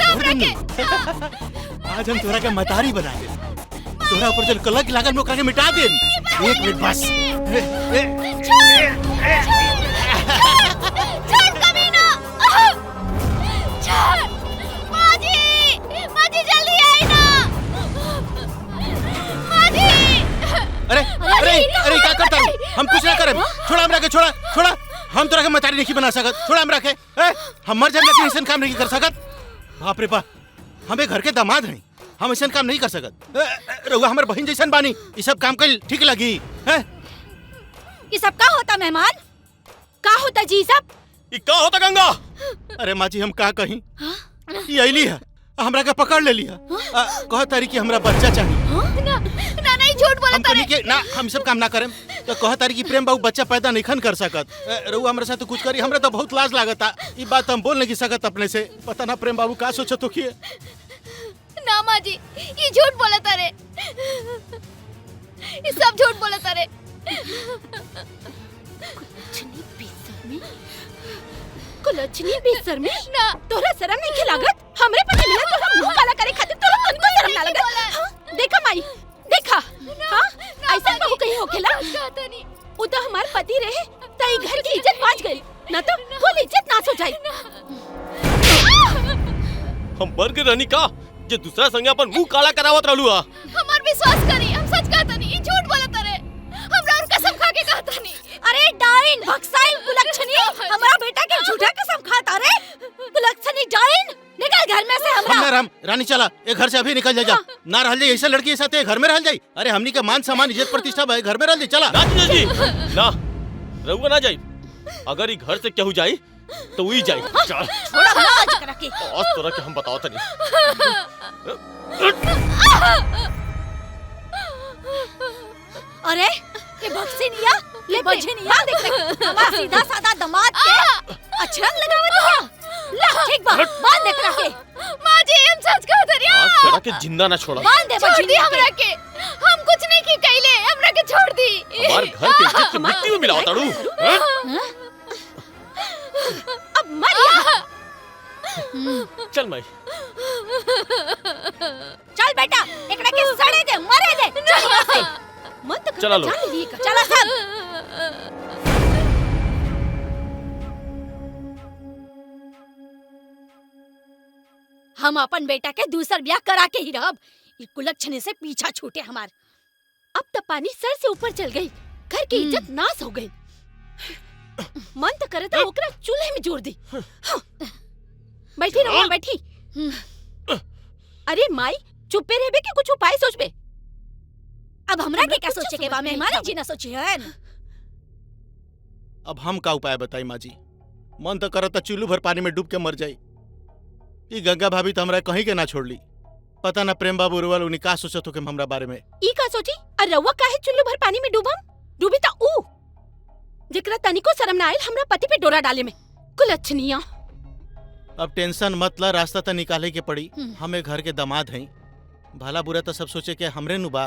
हमरा के। आज हम तोरा के मतारी बना दे, तोरा ऊपर जो कलंक लागल में ओकरा के मिटा दे। 1 मिनट बस। छोड़ कमीना, छोड़। माजी, माजी जल्दी आई ना। माजी। अरे अरे अरे क्या करता है? हम कुछ ना करें। छोड़ा हमरा के, छोड़ा छोड़ा। हम तोरा के मतारी नहीं बना सकत। छोड़ा हमरा के। हम मर जाए लेकिन ऐसा काम नहीं कर सकत। बाप रे बाप, हमें घर के दामाद हैं, हम ऐसा काम नहीं कर सकत। रहुआ हमारे बहन जैसन बानी, ये सब काम कर ठीक लगी है? ये सब का होता मेहमान? का होता जी सब? ये का होता गंगा? अरे माँ जी हम का कहीं, ये अली है, हमरा का पकड़ ले लिया। कह तारी कि हमरा बच्चा चाहिए। ना नहीं, झूठ बोला तारे। ना हम सब काम ना करें तो कह तारी कि प्रेम बाबू बच्चा पैदा नहीं कर सकत। रहुआ हमरा साथ कुछ करी, हमरा तो बहुत लाज लागता। ये बात हम बोल नहीं सकत अपने से। पता ना प्रेम बाबू का सोचत हो किए। ना माँ जी, ये झूठ बोला तारे, ये सब झूठ बोला तारे। कुलच्छनी बेशर्मी, ना तोरा शर्म नहीं लागत? हमरे पति मिला तोरा मुंह काला करे खातिर तोरा तनको शर्म ना लागत? हाँ? देखा माई, देखा हाँ ऐसा बहू कहीं होखेला? वो तो हमार पति रहे, तई घर की इज्जत बाज गई, ना तो कुल इज्जत नाश हो जाई। हम बर के रहनी का जे दूसरा संगे अपन मुंह काला करावत रहलू। हमार विश्वास करी, हम सच कहता नहीं, ये झूठ बोला तारे। हमरा और कसम खा के कहता नहीं। अरे डाइन भक्साई कुलच्छनी, हमारा बेटा के झूठा कसम खाता रे। कुलच्छनी डाइन, निकल घर में से हमरा। हम रानी चला, ये घर से अभी निकल जा। ना रह जाए ऐसा लड़की के साथ घर में रह जाए। अरे हमनी के मान सम्मान इज्जत प्रतिष्ठा भाई घर में रह जाए। चला ना जी ना, रहूंगा ना जाई। अगर ये घर से केहू जाई तो वही जाए चल छोड़ा आज करा के। आज तोरा के हम बताओ तनी अरे ये भक्सिनिया ले बजनिया देख हमारा सीधा साधा दामाद के अछरंग लगावत है। ला ठीक बा बांध दे करा के। माँ जी हम सच कह दरिया आज तोरा के जिंदा ना छोड़ा बांध दे छोड़ दी बजनिया हमरा के। हम कुछ नहीं की कैले हमरा के छोड़ दी। हमार घर के इज्जत के मिट्टी में मिलाओ ताड़ू अब मर जा। चल माई चल बेटा एकड़ा के सड़े दे मरे दे। चल यहाँ से। मत कर चला लो। चला सब। हम अपन बेटा के दूसर ब्याह करा के ही रहब। ई कुलक्षणी से पीछा छूटे हमार। अब तो पानी सर से ऊपर चल गई, घर की इज्जत नाश हो गई। मन तो करे था ओकरा चूल्हे में जोड़ दी। बैठी रहो बैठी। अरे माई चुप्पे रहबे कि कुछ उपाय सोचबे। अब हमरा के क्या सोचे के बा मेहमान जी ना सोची हन। अब हम का उपाय बताई माँ जी। मन तो करता चुल्लू भर पानी में डूब के मर जाई। ई गंगा भाभी तो हमरा कहीं के ना छोड़ ली। पता ना प्रेम बाबू रुवाल उन्हीं का सोचत हो के हमरा बारे में। ई का सोची और रउआ काहे चुल्लू भर पानी में डूबम। डूबी ता ऊ जेकरा तनिको शर्म ना आइल हमरा पति पे डोरा डाले में। कुलच्छनिया अब टेंशन मत ला, रास्ता तो निकाले के पड़ी। हमें घर के दामाद हैं, भला बुरा तो सब सोचे के हमरे नु बा।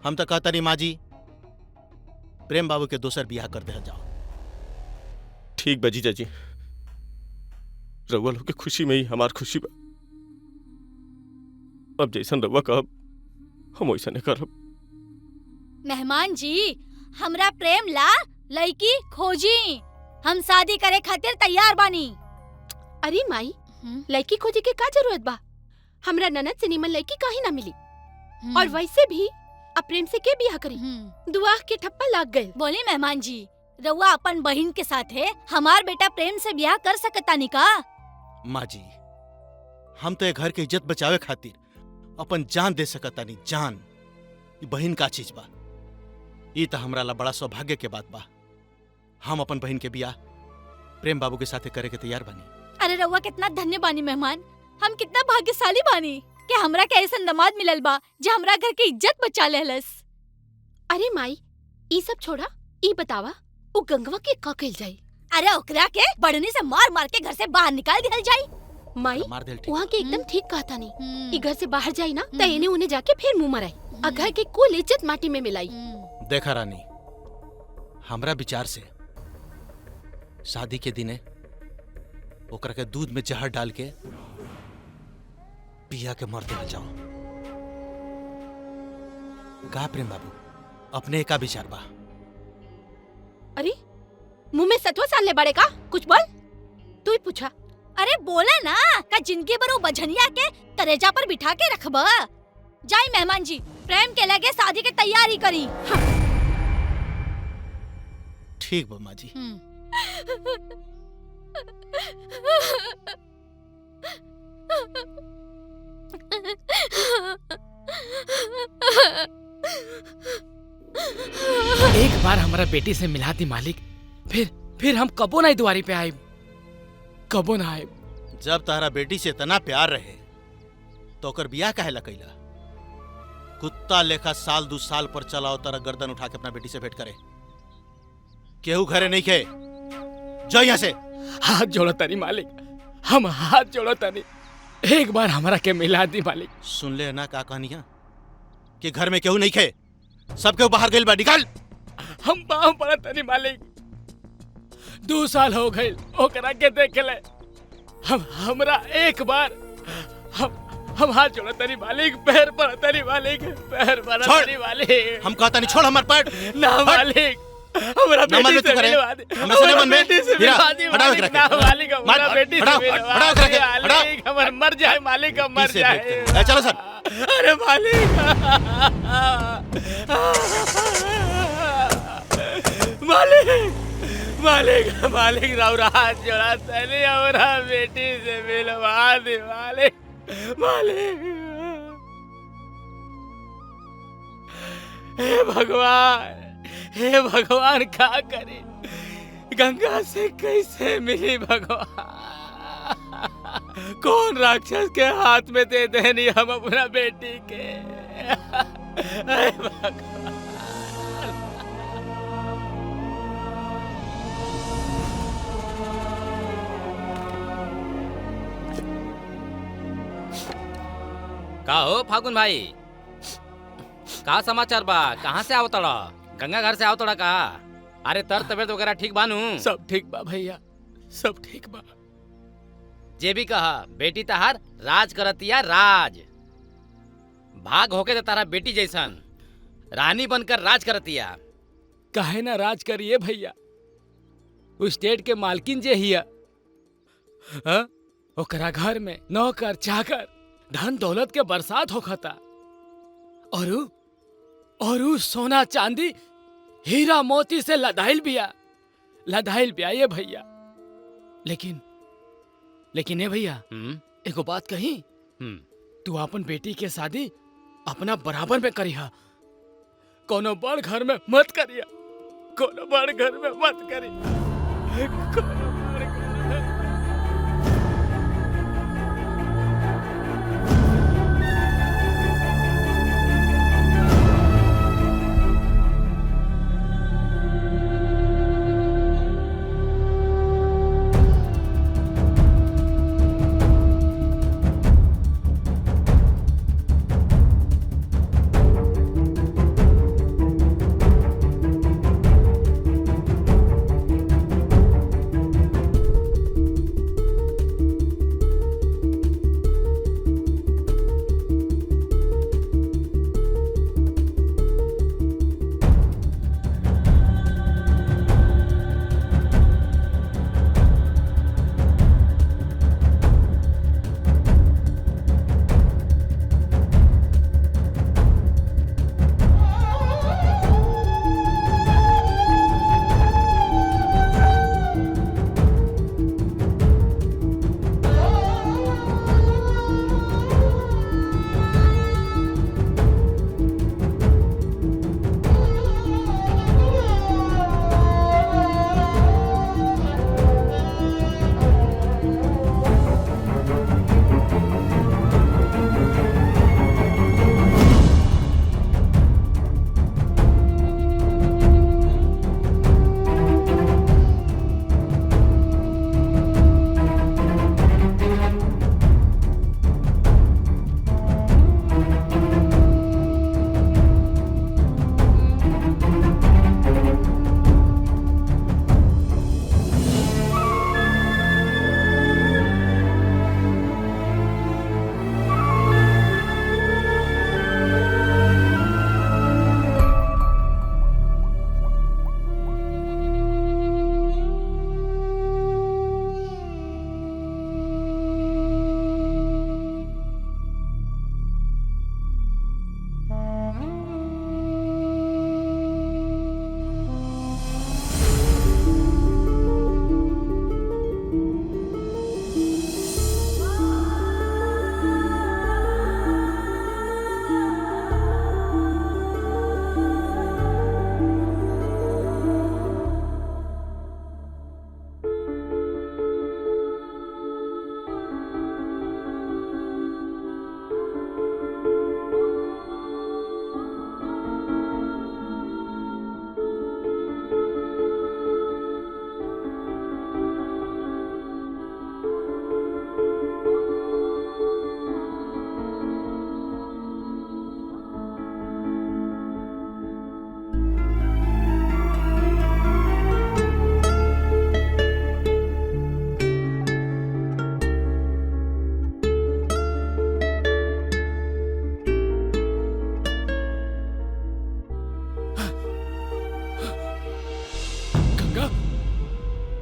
हम तो कहता नहीं माँ जी प्रेम बाबू के दोसर बियाह कर दे जाओ। ठीक बा जीजा जी, रउआ लोग के खुशी में ही हमार खुशी बा। अब जैसन रउआ कहब हम वैसने करब। मेहमान जी हमरा प्रेम ला लड़की खोजी। हम शादी करे खातिर तैयार बानी। अरे माई लड़की खोजे के का जरूरत बा। हमरा ननद से निमन लड़की काहे ना मिली। और वैसे भी अब प्रेम से के बियाह करी। दुआ के ठप्पा लाग गए। बोली मेहमान जी रउआ अपन बहन के साथ है हमार बेटा प्रेम से ब्याह कर सकता नी का। माँ जी हम तो ये घर की इज्जत बचावे खातिर अपन जान दे सकता नहीं। जान ये बहन का चीज बा। ये तो हमरा ला बड़ा सौभाग्य के बात बा। हम अपन बहन के बियाह प्रेम बाबू के साथे करे के तैयार बानी। अरे रउआ कितना धन्य बानी मेहमान। हम कितना भाग्यशाली बानी कि हमरा के ऐसा दामाद मिलल बा जे हमरा घर के इज्जत बचा लेहलस। अरे माई ई सब छोड़ा, ई बतावा वो गंगवा के का कइल जाई। अरे ओकरा के बड़नी से मार मार के घर से बाहर निकाल दिहल जाई। माई वहाँ के एकदम ठीक कहता नहीं। ई घर से बाहर जाई ना तो इन्हें उन्हें जाके फिर मुंह मराई और घर के कुल इज्जत माटी में मिलाई। देखा रानी हमरा विचार से शादी के दिने ओकरा के दूध में जहर डाल के पिया के मर देना जाओ। का प्रेम बाबू अपने का विचार बा। अरे मुंह में सत्वा साल ले बड़े का कुछ बोल। तू ही पूछा। अरे बोला ना का जिनके बरो बझनिया के करेजा पर बिठा के रखबा। जाई मेहमान जी प्रेम के लगे शादी के तैयारी करी। हाँ। ठीक बा माँ जी। एक बार हमारा बेटी से मिला दी मालिक, फिर हम कबो नहीं दुआरी पे आए, कबो ना आए। जब तारा बेटी से इतना प्यार रहे तो ओकर बियाह काहे ला कइला। कुत्ता लेखा साल 2 साल पर चलाओ तारा गर्दन उठा के अपना बेटी से भेंट करे। केहू घरे नहीं खे, जाओ यहाँ से। हाथ जोड़ो तानी मालिक, हम हाथ जोड़ो तानी, एक बार हमारा के मिला दी मालिक। सुन ले ना का कहानियां कि घर में केहू नहीं खे, सब केहू बाहर गइल बा। निकाल। हम पाँव पड़ा तानी मालिक, 2 साल हो गए ओकरा के देख ले। हमरा एक बार हम हाथ जोड़ा तानी मालिक, पैर पड़ा तानी मालिक, पैर पड़ा तानी मालिक। हम कहता नहीं छोड़ हमार पैर। ना मालिक हमरा बेटी से मिलवा दे। हमरा बेटी से मिलवा दे मालिक। ना मालिक हमरा बेटी से मिलवा दे मालिक, हमर मर जाए मालिक, हम मर जाए। चलो सर। अरे मालिक मालिक मालिक मालिक राउरा हाथ जोड़ा तनी हमरा बेटी से मिलवा दे मालिक। मालिक हे भगवान, हे भगवान का करे गंगा से कैसे मिली भगवान? कौन राक्षस के हाथ में दे देनी हम अपना बेटी के? हे भगवान। का हो फागुन भाई, का समाचार बा? कहाँ से आओ तड़ा? गंगा घर से आओ तड़ा का? अरे तर तबियत वगैरह ठीक बानू? सब ठीक बा भैया, सब ठीक बा। जे भी कहा बेटी तहार राज करतिया राज। भाग होके तो तारा बेटी जैसन रानी बनकर राज करतिया। काहे ना राज करिए भैया, उस स्टेट के मालकिन जे हिया, हाँ? ओकरा घर में नौकर चाकर धन दौलत के बरसात होखता और उ सोना चांदी हीरा मोती से लदाइल बिया ये भैया। लेकिन ए भैया, एगो बात कही, तू अपन बेटी के शादी अपना बराबर में करिहा, कोनो बड़ घर में मत करिया, कोनो बड़ घर में मत करिया, कोनो बड़ घर में।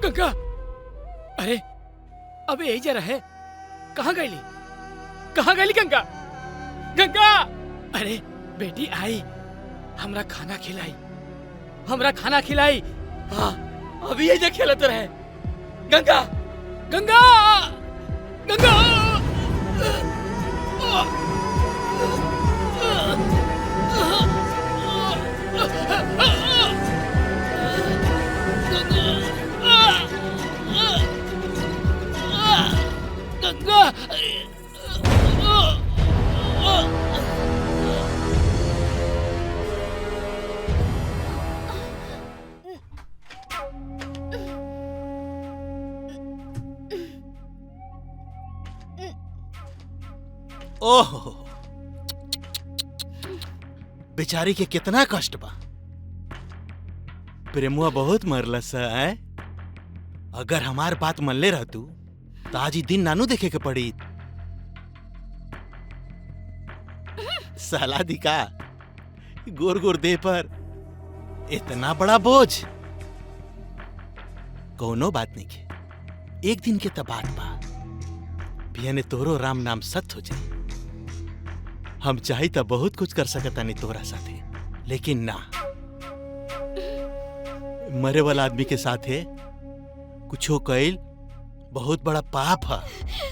गंगा, अरे अबे यही जरा है, कहाँ गईली गंगा? गंगा, अरे बेटी आई, हमरा खाना खिलाई, हाँ अभी यही खेलते रहे। गंगा गंगा गंगा ओहो, बेचारी के कितना कष्ट बा। प्रेमुआ बहुत मरलस है। अगर हमार बात मन ले रहतू तो आज ही दिन नानू देखे के पड़ी। साला दिका गोर गोर दे पर इतना बड़ा बोझ। कोनो बात नहीं के, एक दिन के तो बात बा। पिया तोरो राम नाम सत्य हो जाए। हम चाही तो बहुत कुछ कर सकता नहीं तोरा साथे, लेकिन ना, मरे वाला आदमी के साथे कुछो कैल बहुत बड़ा पाप है।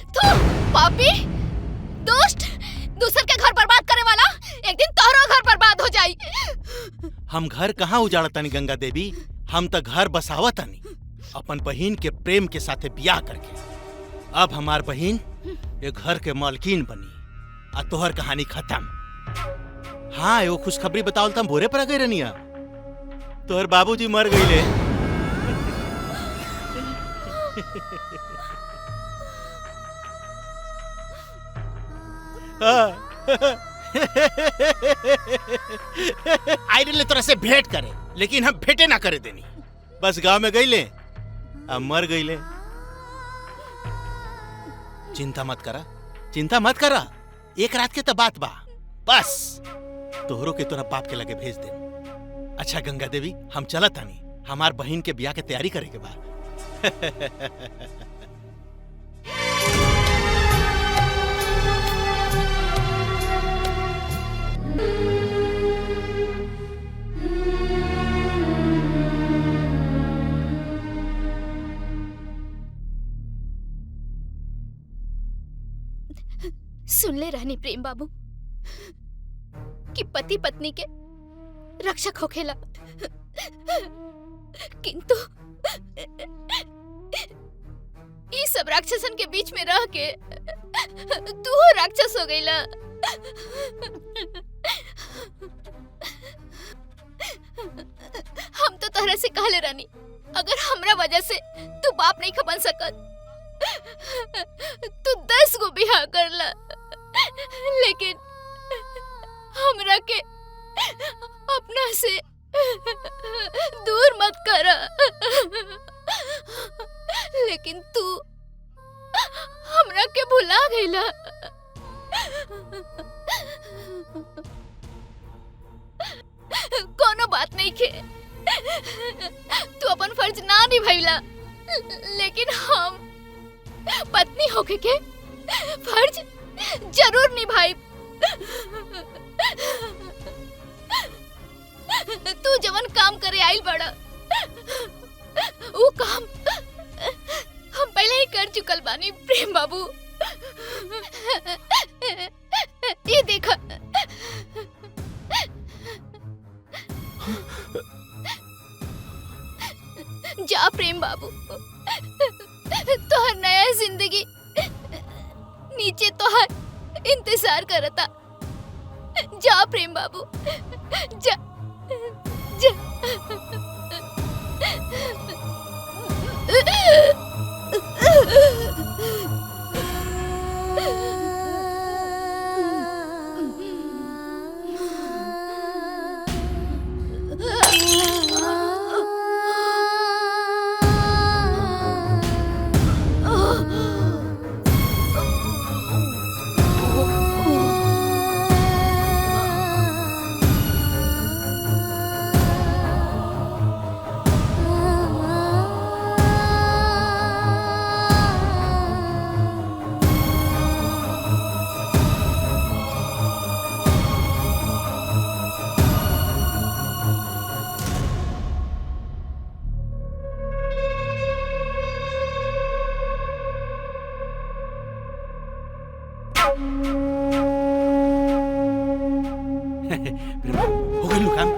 तू पापी, दुष्ट, दूसर के घर बर्बाद करे वाला, एक दिन तोहरो घर बर्बाद हो जाई। हम घर कहाँ उजाड़तानी गंगा देवी, हम तो घर बसावतानी अपन बहिन के प्रेम के साथे बियाह करके। अब हमार बहिन ये घर के मालकिन बनी आ तोहर कहानी खत्म। हाँ, एगो खुशखबरी बतावल तुम भोरे पर आ गई रनिया, तोहर बाबूजी मर गईले। आई रहे तोरा से भेंट करे, लेकिन हम भेंटे ना करे देनी। बस गांव में गईले, अब मर गईले। चिंता मत करा, चिंता मत करा, एक रात के तो बात बा। बस तोहरो के तोरा बाप के लगे भेज दे। अच्छा गंगा देवी, हम चलत तानी, हमार बहन के ब्याह के तैयारी करे के बा। सुन ले रानी प्रेम बाबू कि पति पत्नी के रक्षक होखेला, किंतु ये सब राक्षसन के बीच में रह के तू राक्षस हो गईला। हम तो तहरा से कहले रानी, अगर हमरा वजह से तू बाप नहीं बन सकत, तू 10 गो बियाह कर ला, लेकिन हमरा के अपना से दूर मत करा। लेकिन तू हमरा के भुला गईला। कोनो बात नहीं के, तू अपन फर्ज ना निभाइला, लेकिन हम पत्नी होके के फर्ज जरूर निभाई। तू जवन काम करे आइल बड़ा, वो काम हम पहले ही कर चुकल बानी प्रेम बाबू। ये देखा, जा प्रेम बाबू, तोहर नया जिंदगी नीचे तोहर इंतजार करता। जा प्रेम बाबू, जा जा। हो गई काम,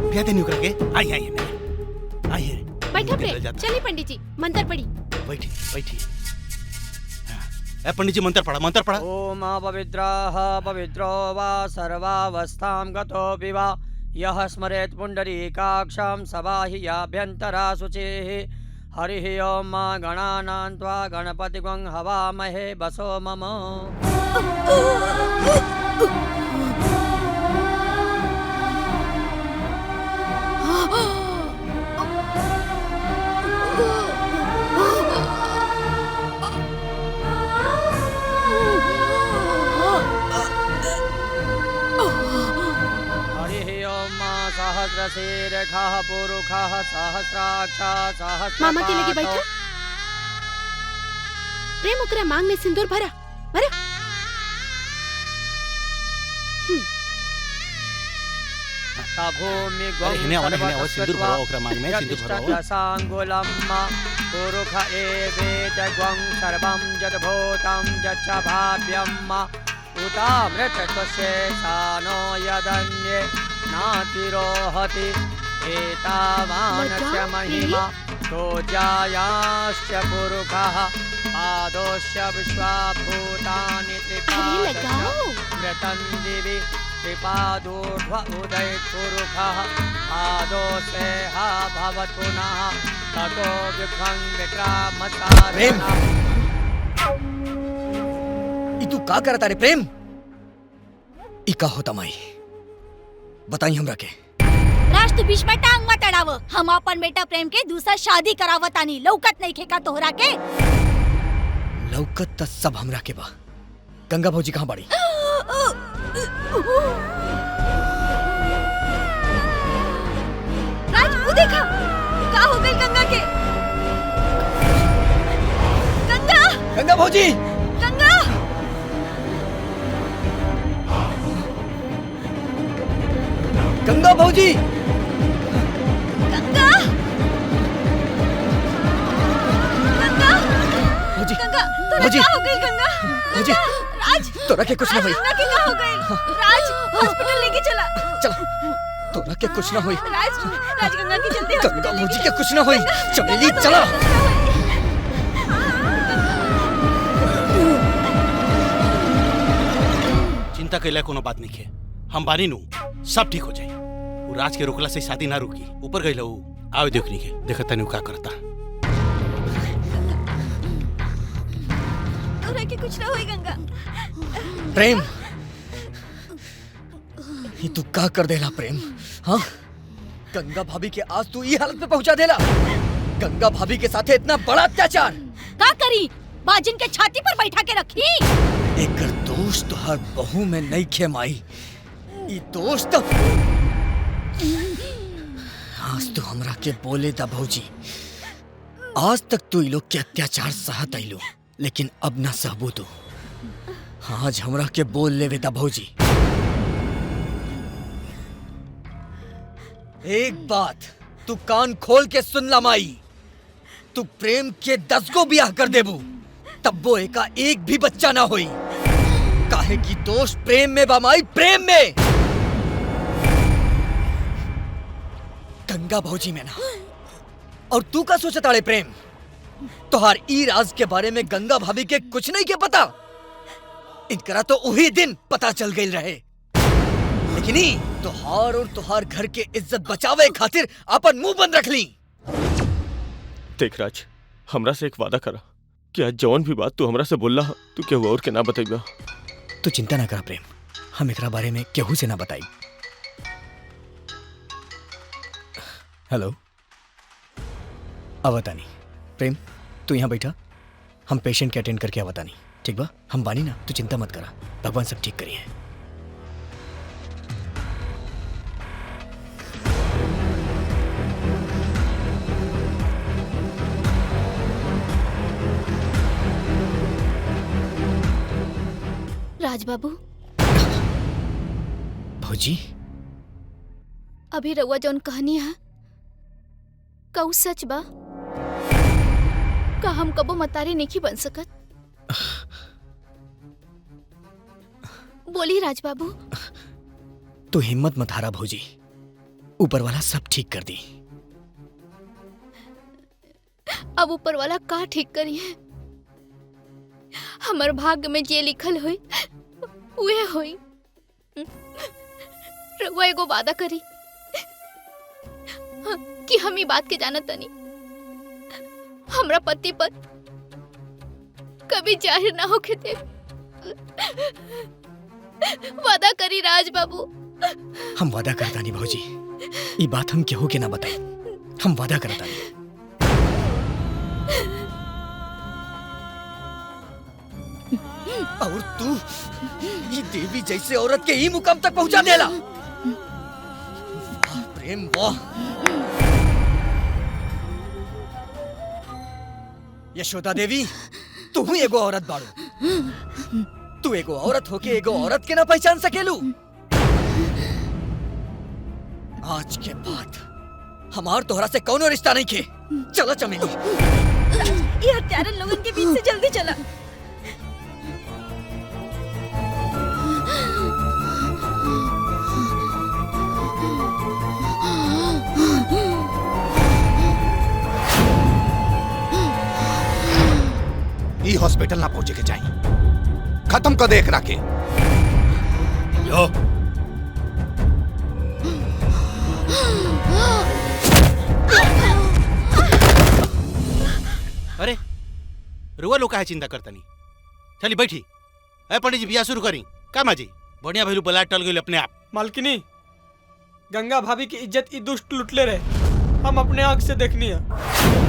ब्याह देनी करा के। आई आई आई, बैठा प्रेम, चलिए पंडित जी मंत्र पढ़ी। बैठी बैठी। ए पंडित जी मंत्र पढ़ा, मंत्र पढ़ा। ओम पवित्रः पवित्रो वा सर्वावस्थां गतोऽपि वा यः स्मरेत् पुण्डरीकाक्षं सबाह्याभ्यन्तरा शुचिः। हरिः ओम मा गणानां त्वा गणपतिगं हवामहे वसो मम। सहस्रशीर्षः पुरुषः सहस्राक्षा मामा के लगे बैठा। प्रेम ओकरा मांग में सिंदूर भरा भरा। भूमि सिंदूर भरा ओकरा मांग में सिंदूर भरा। सांगुलम्मा पुरुष एवेद ग्वं सर्वं यद्भूतं यच्च भाव्यम् उतामृतशेषानो यदन्ये नातिरोहति एतावानस्य महिमा तो जायाश्च पुरुषः पादोश्च विश्वाभूतानि त्रिपादमृतं दिवि त्रिपादोर्ध्व उदय पुरुषः पादोसेह भवत् पुनः ततो विभ्रं विक्रामतारणः। तू का करता रे प्रेम? इका होता माई बताई हमरा के। राज तू बीच में टांग मत अड़ाव। हम अपन बेटा प्रेम के दूसरा शादी करावतानी। लौकत नहीं खेका तोहरा के? लौकत त सब हमरा के बा। गंगा भौजी कहाँ बाड़ी? राज वो देखा का हो गई गंगा के। गंगा गंगा भौजी गंगा गंगा भौजी गंगा गंगा भौजी गंगा तोरा भौजी क्या हो गई गंगा? भौजी राज तोरा के कुछ ना होई। गंगा के क्या हो गई? राज हॉस्पिटल लेके चला। चल तोरा के कुछ ना होई। राज राज गंगा की जल्दी गंगा भौजी के कुछ ना होई। चमेली चला। चिंता कैला कोनो बात नहीं है। हम बानी नु सब ठीक हो जाए। वो राज के रोकला से शादी ना रुकी। ऊपर गई लहू आवे देख नहीं है। देखा तनी का करता। तोरा के कुछ ना होई गंगा। प्रेम ये तू का कर देला प्रेम? हाँ गंगा भाभी के आज तू ये हालत में पहुंचा देला। गंगा भाभी के साथ इतना बड़ा अत्याचार का करी? बाजिन के छाती पर बैठा के रखी। एक दोस्त तो हर बहू में नहीं खे माई। ये दोस्त आज तो हमरा के बोले दा भौजी। आज तक तू ये लोग के अत्याचार सहत आइलो लेकिन अब ना सहबू तू। आज हमरा के बोल लेवे दा भौजी। एक बात तू कान खोल के सुन ला माई। तू प्रेम के 10 को ब्याह कर देबू तब वो एका एक भी बच्चा ना होई। काहे की दोष प्रेम में बामाई प्रेम में। गंगा भौजी में ना। और तू का सोचताड़े प्रेम? तोहार ई राज के बारे में गंगा भाभी के कुछ नहीं के पता। इनकरा तो वही दिन पता चल गई रहे। लेकिन तोहार और तोहार घर के इज्जत बचावे खातिर अपन मुंह बंद रख ली। देख राज हमरा से एक वादा करा कि आज जौन भी बात तू हमरा से बोलला तू केहू और के ना बताइबा। तू चिंता ना करा प्रेम। हम एकरा बारे में केहू से ना बताई। हेलो अवतानी। प्रेम तू यहाँ बैठा। हम पेशेंट के अटेंड करके अवतानी। ठीक बा? हम बानी ना तू चिंता मत करा। भगवान सब ठीक करिए। राज बाबू भौजी अभी रउआ जौन कहानी है कऊ सच बा? का हम कबो मतारी नहीं बन सकत? बोली राज बाबू। तू हिम्मत मत हारा भौजी। ऊपर वाला सब ठीक कर दी। अब ऊपर वाला का ठीक करी है? हमर भाग्य में जे लिखल होई उहे होई। रउआ एगो वादा करी कि हम ई बात के जानत तनी हमरा पति पर कभी जाहिर ना होके दे। वादा करी राज बाबू। हम वादा करता नहीं भौजी, ये बात हम केहू के ना बताई। हम वादा करता नहीं। और तू ये देवी जैसे औरत के ही मुकाम तक पहुंचा देला। वाह प्रेम वाह। यशोदा देवी, तू ही एगो औरत बाड़ू। तू एगो औरत होके एगो औरत के ना पहचान सकेलू। आज के बाद हमार तोहरा से कौनो रिश्ता नहीं खे। चलो चमेली। ये हत्यारन लोगन के बीच से जल्दी चला। ई हॉस्पिटल ना पहुंचे के चाहिए। खत्म कर दे एकरा के। यो अरे रुआ लोग काहे चिंता करता नहीं। चली बैठी। ए पंडित जी बिया शुरू करी। का माजी बढ़िया भइलू, बला टल गइल अपने आप। मालकिनी, गंगा भाभी की इज्जत ई दुष्ट लुटले रहे, हम अपने आंख से देखनी है।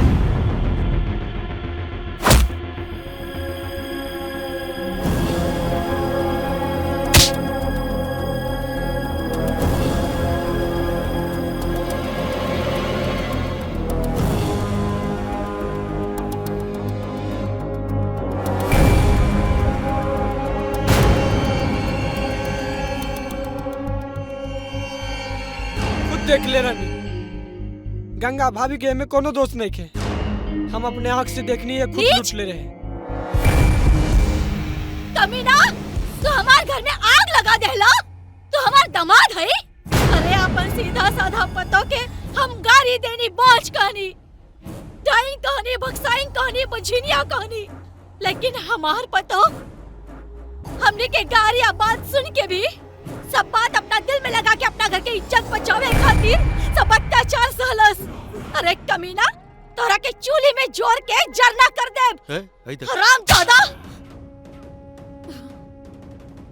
देख ले रानी, गंगा भाभी के में कोनो दोष नहीं खे। हम अपने आंख से देखनी है, खुद लूट ले रहे। कमीना, तू हमार घर में आग लगा देला? तू हमार दामाद है? अरे अपन सीधा साधा पतो के हम गाड़ी देनी बोझ कहानी, डाइन कहानी, बक्साइन कहानी, बझिनिया कहानी, लेकिन हमार पतो हमने के गाड़िया बात सुन के भी सब बात अपना दिल में लगा के अपना घर के इज्जत बचावे खातिर सब अत्याचार सहलस। अरे कमीना, तोरा के चूल्ही में जोर के जरना कर दे। हरामजादा,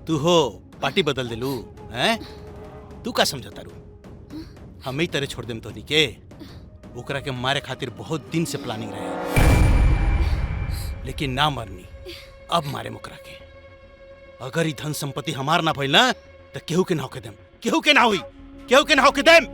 तू हो पार्टी बदल देलू हैं? तू का समझता रू? हम ही तरह छोड़ देम तोनी के। ओकरा के मारे खातिर बहुत दिन से प्लानिंग रहे, लेकिन ना मरनी। अब मारे मुकरा के। अगर ई धन संपत्ति हमार ना भइल ना तो केहू के ना होके देम। केहू के ना हुई, केहू के ना होके देम।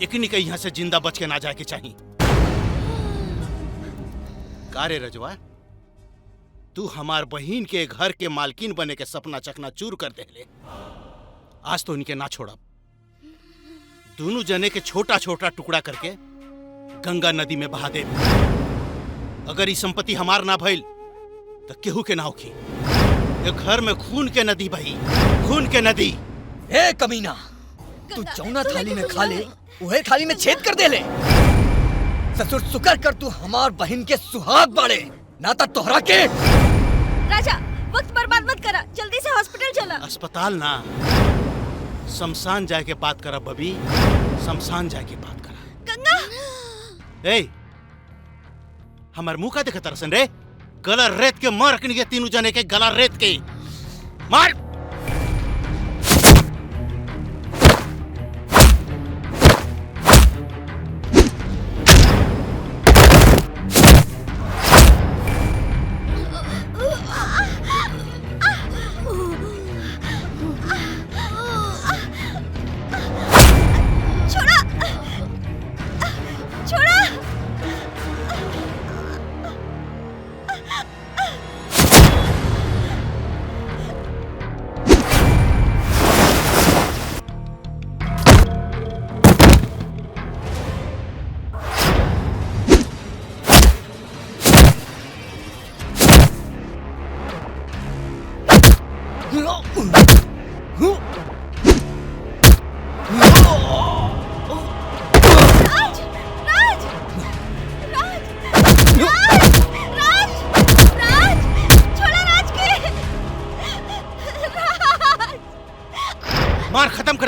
एकनी के यहाँ से जिंदा बच के ना जाए के चाहिए। का रे रजवा, तू हमार बहिन के घर के मालकिन बने के सपना चकना चूर कर देले। आज तो इनके ना छोड़ब। दोनों जने के छोटा छोटा टुकड़ा करके गंगा नदी में बहा दे। अगर ये संपत्ति हमार ना भइल तो केहू के ना होखी। ये घर में खून के नदी बही, खून के नदी। ए कमीना, तू जौना थाली में खा ले उहे थाली में छेद कर दे ले। ससुर शुक्र कर तू हमार बहन के सुहाग बाड़े, ना तो तोहरा के। राजा, वक्त बर्बाद मत करा, जल्दी से हॉस्पिटल चला। अस्पताल ना, शमशान जाके बात करा बबी, शमशान जाके बात करा। गंगा, ए हमार मुंह का देखा तरसन रे? गला रेत के मार के तीनों जने के गला रेत के मार।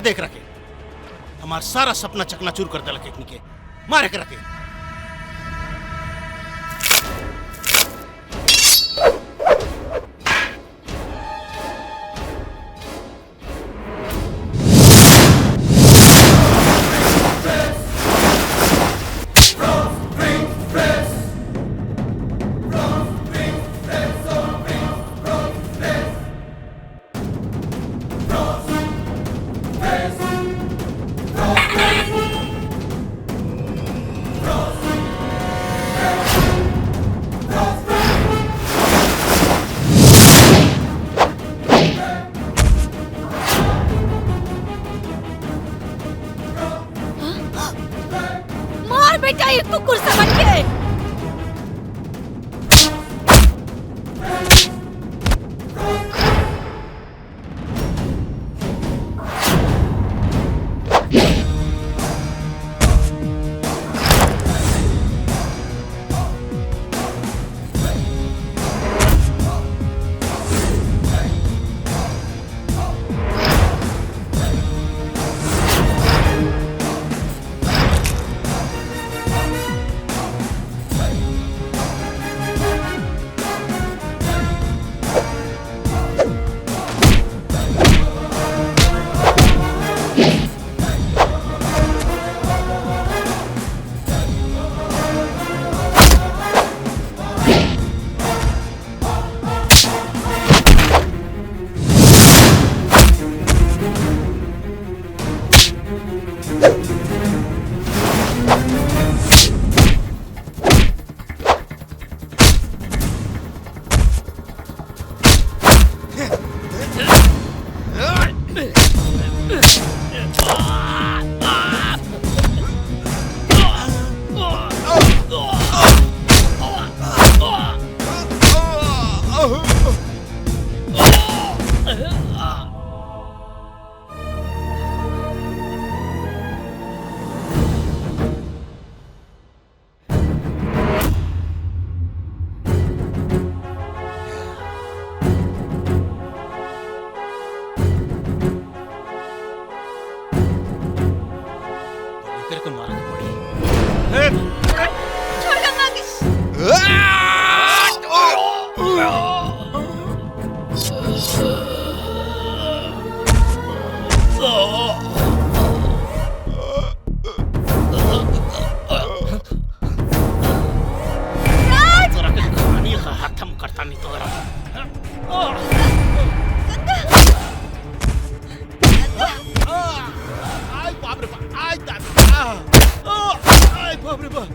देख रखे हमार सारा सपना चकनाचूर कर देलक एकनी के मारे के रखे। मार बेटा ये कुकुर समझ के। तेरे को मारना पड़ी। छोड़ गंगा के। खत्म करता नहीं तो बाप रे बाप रे बाप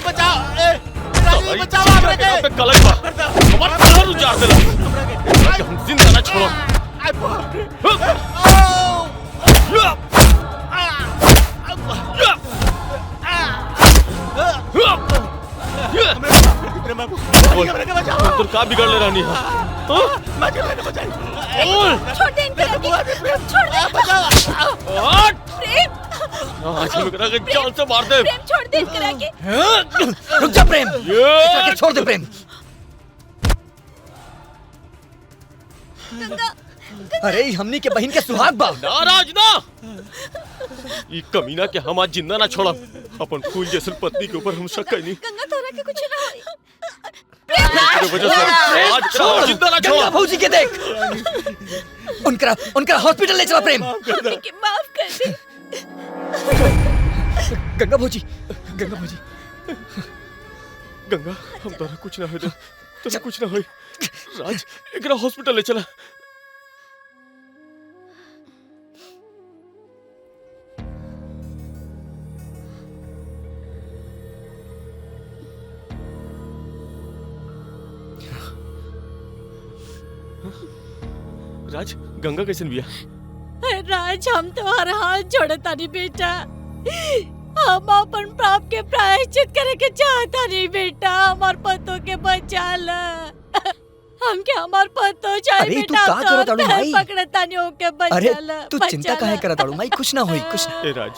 बचाओ बचाओ पे कलक बा हमार कलर उजाड़ देला हम जिंदा ना छोड़ो तुम का बिगड़ ले रानी छोड़ दे छोड़ दे प्रेम आज हम करा के जान से मार दे प्रेम छोड़ दे करा के। रुक जा प्रेम, इसे छोड़ दे प्रेम। अरे हमनी के बहन के सुहाग बा। नाराज ना ये कमीना के हम आज जिंदा ना छोड़ब। अपन फूल जैसन पत्नी के ऊपर हम शक करनी गंगा तोरा के कुछ ना होई। तेरे वजह से आज छोड़ जिंदा ना छोड़। गंगा भौजी के देख उनका हॉस्पिटल ले चला प्रेम। माफ कर दे गंगा भौजी गंगा हम तोरा कुछ ना हो दे तोरा कुछ ना होई। राज एकरा हॉस्पिटल ले चला। राज गंगा कैसे बिया? राज हम तो हर हाल छोड़ता नहीं बेटा। हम अपन पाप के प्रायश्चित करे के चाहता नहीं बेटा। हमार पतों के बचा ला हमके हमार पतो चाहिए अरे बेटा। तू का करत आड़ू माई? पकड़ता नहीं होके बचा अरे ला। तू चिंता काहे करत आड़ू माई? कुछ ना होई कुछ। ए राज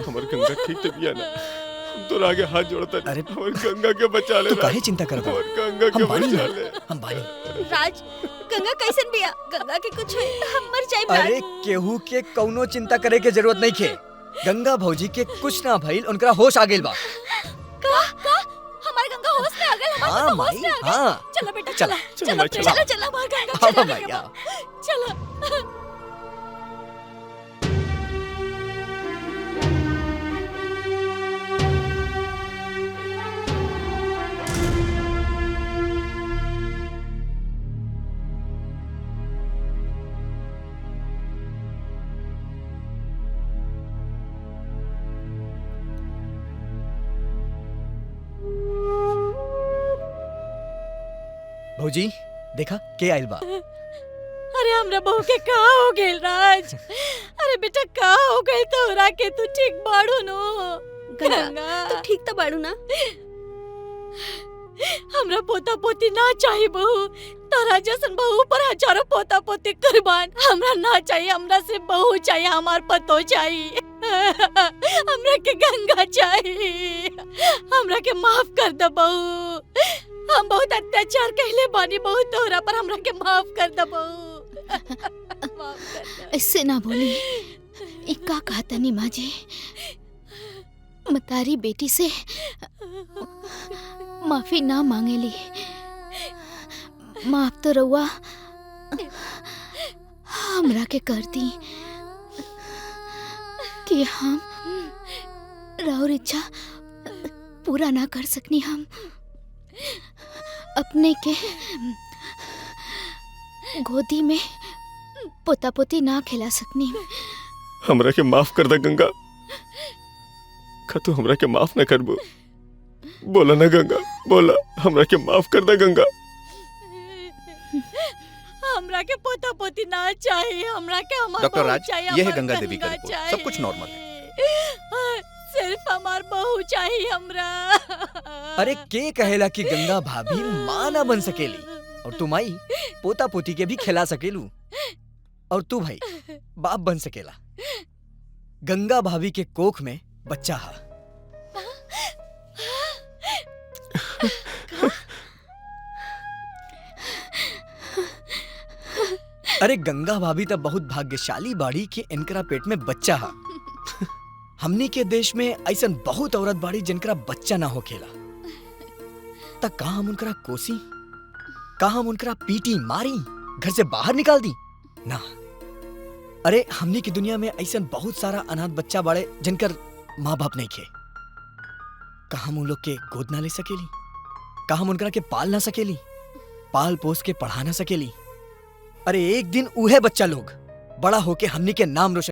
हमर गंगा ठीक तो बिया ना तो आगे हाथ जोड़ता अरे और गंगा के बचा ले तू काहे चिंता कर और गंगा के बचा ले। हम बानी। राज गंगा कैसन बिया? गंगा के कुछ होई हम मर जाइब राज। अरे केहू के कौनो चिंता करे के जरूरत नहीं खे। गंगा भौजी के कुछ ना भइल, उनका होश आ गेल बा। का हमार गंगा होश में आ गइल, हमार हाँ गंगा होश में आ गइल। हाँ चलो बेटा चला, चला चला, चला चला। चला हमार गंगा हाँ, चला मैया। चला। भौजी देखा के आइल बा। अरे हमरा बहू के का हो गेल राज? अरे बेटा का हो गइल तोरा के? तू ठीक बाड़ू नो? गंगा तू ठीक तो बाड़ू ना? हमरा पोता पोती ना चाहिए बहू। तोरा जैसन बहू पर हजारों पोता पोती कुर्बान। हमरा ना चाहिए, हमरा से बहू चाहिए, हमार पतो चाहिए। हमरा के गंगा चाहिए। हमरा के माफ कर दे बहू। हम बहुत अत्याचार कहले बानी बहू तोरा पर, हमरा के माफ कर दे बहू। ऐसे ना बोली। इक्का कहता नहीं माँ जी, मतारी बेटी से माफी ना मांगेली। माफ तो रउआ हमरा के कर दी कि हम राउर इच्छा पूरा ना कर सकनी। हम अपने के गोदी में पोता पोती ना खिला सकनी। हमरा के माफ कर दे गंगा। का तू हमरा के माफ ना करबो? बोला ना गंगा, बोला हमरा के माफ कर दे गंगा। हमरा के पोता पोती ना चाहिए, हमरा के हमार डॉक्टर बहू राज, चाहिए, ये है हमार गंगा देवी का रिपोर्ट। चाहिए। सब कुछ नॉर्मल है। सिर्फ हमार बहू चाहिए हमरा। अरे के कहेला कि गंगा भाभी माँ ना बन सकेली, और तू माई पोता पोती के भी खिला सकेलू, और तू भाई बाप बन सकेला। गंगा भाभी के कोख में बच्चा हा। अरे गंगा भाभी तो बहुत भाग्यशाली बाड़ी कि इनकरा पेट में बच्चा हा। हमनी के देश में ऐसा बहुत औरत बाड़ी जिनकरा बच्चा ना होखेला। तक कहा हम उनकरा कोसी, कहा हम उनकरा पीटी मारी, घर से बाहर निकाल दी ना। अरे हमनी की दुनिया में ऐसा बहुत सारा अनाथ बच्चा बाड़े जिनकर माँ बाप नहीं खे। कहा हम उन लोग के गोद ना ले सकेली? कहा हम उनकरा के पाल ना सकेली, पाल पोस के पढ़ा ना सकेली? अरे एक दिन उहे बच्चा लोग बड़ा होके हमनी के नाम रोशन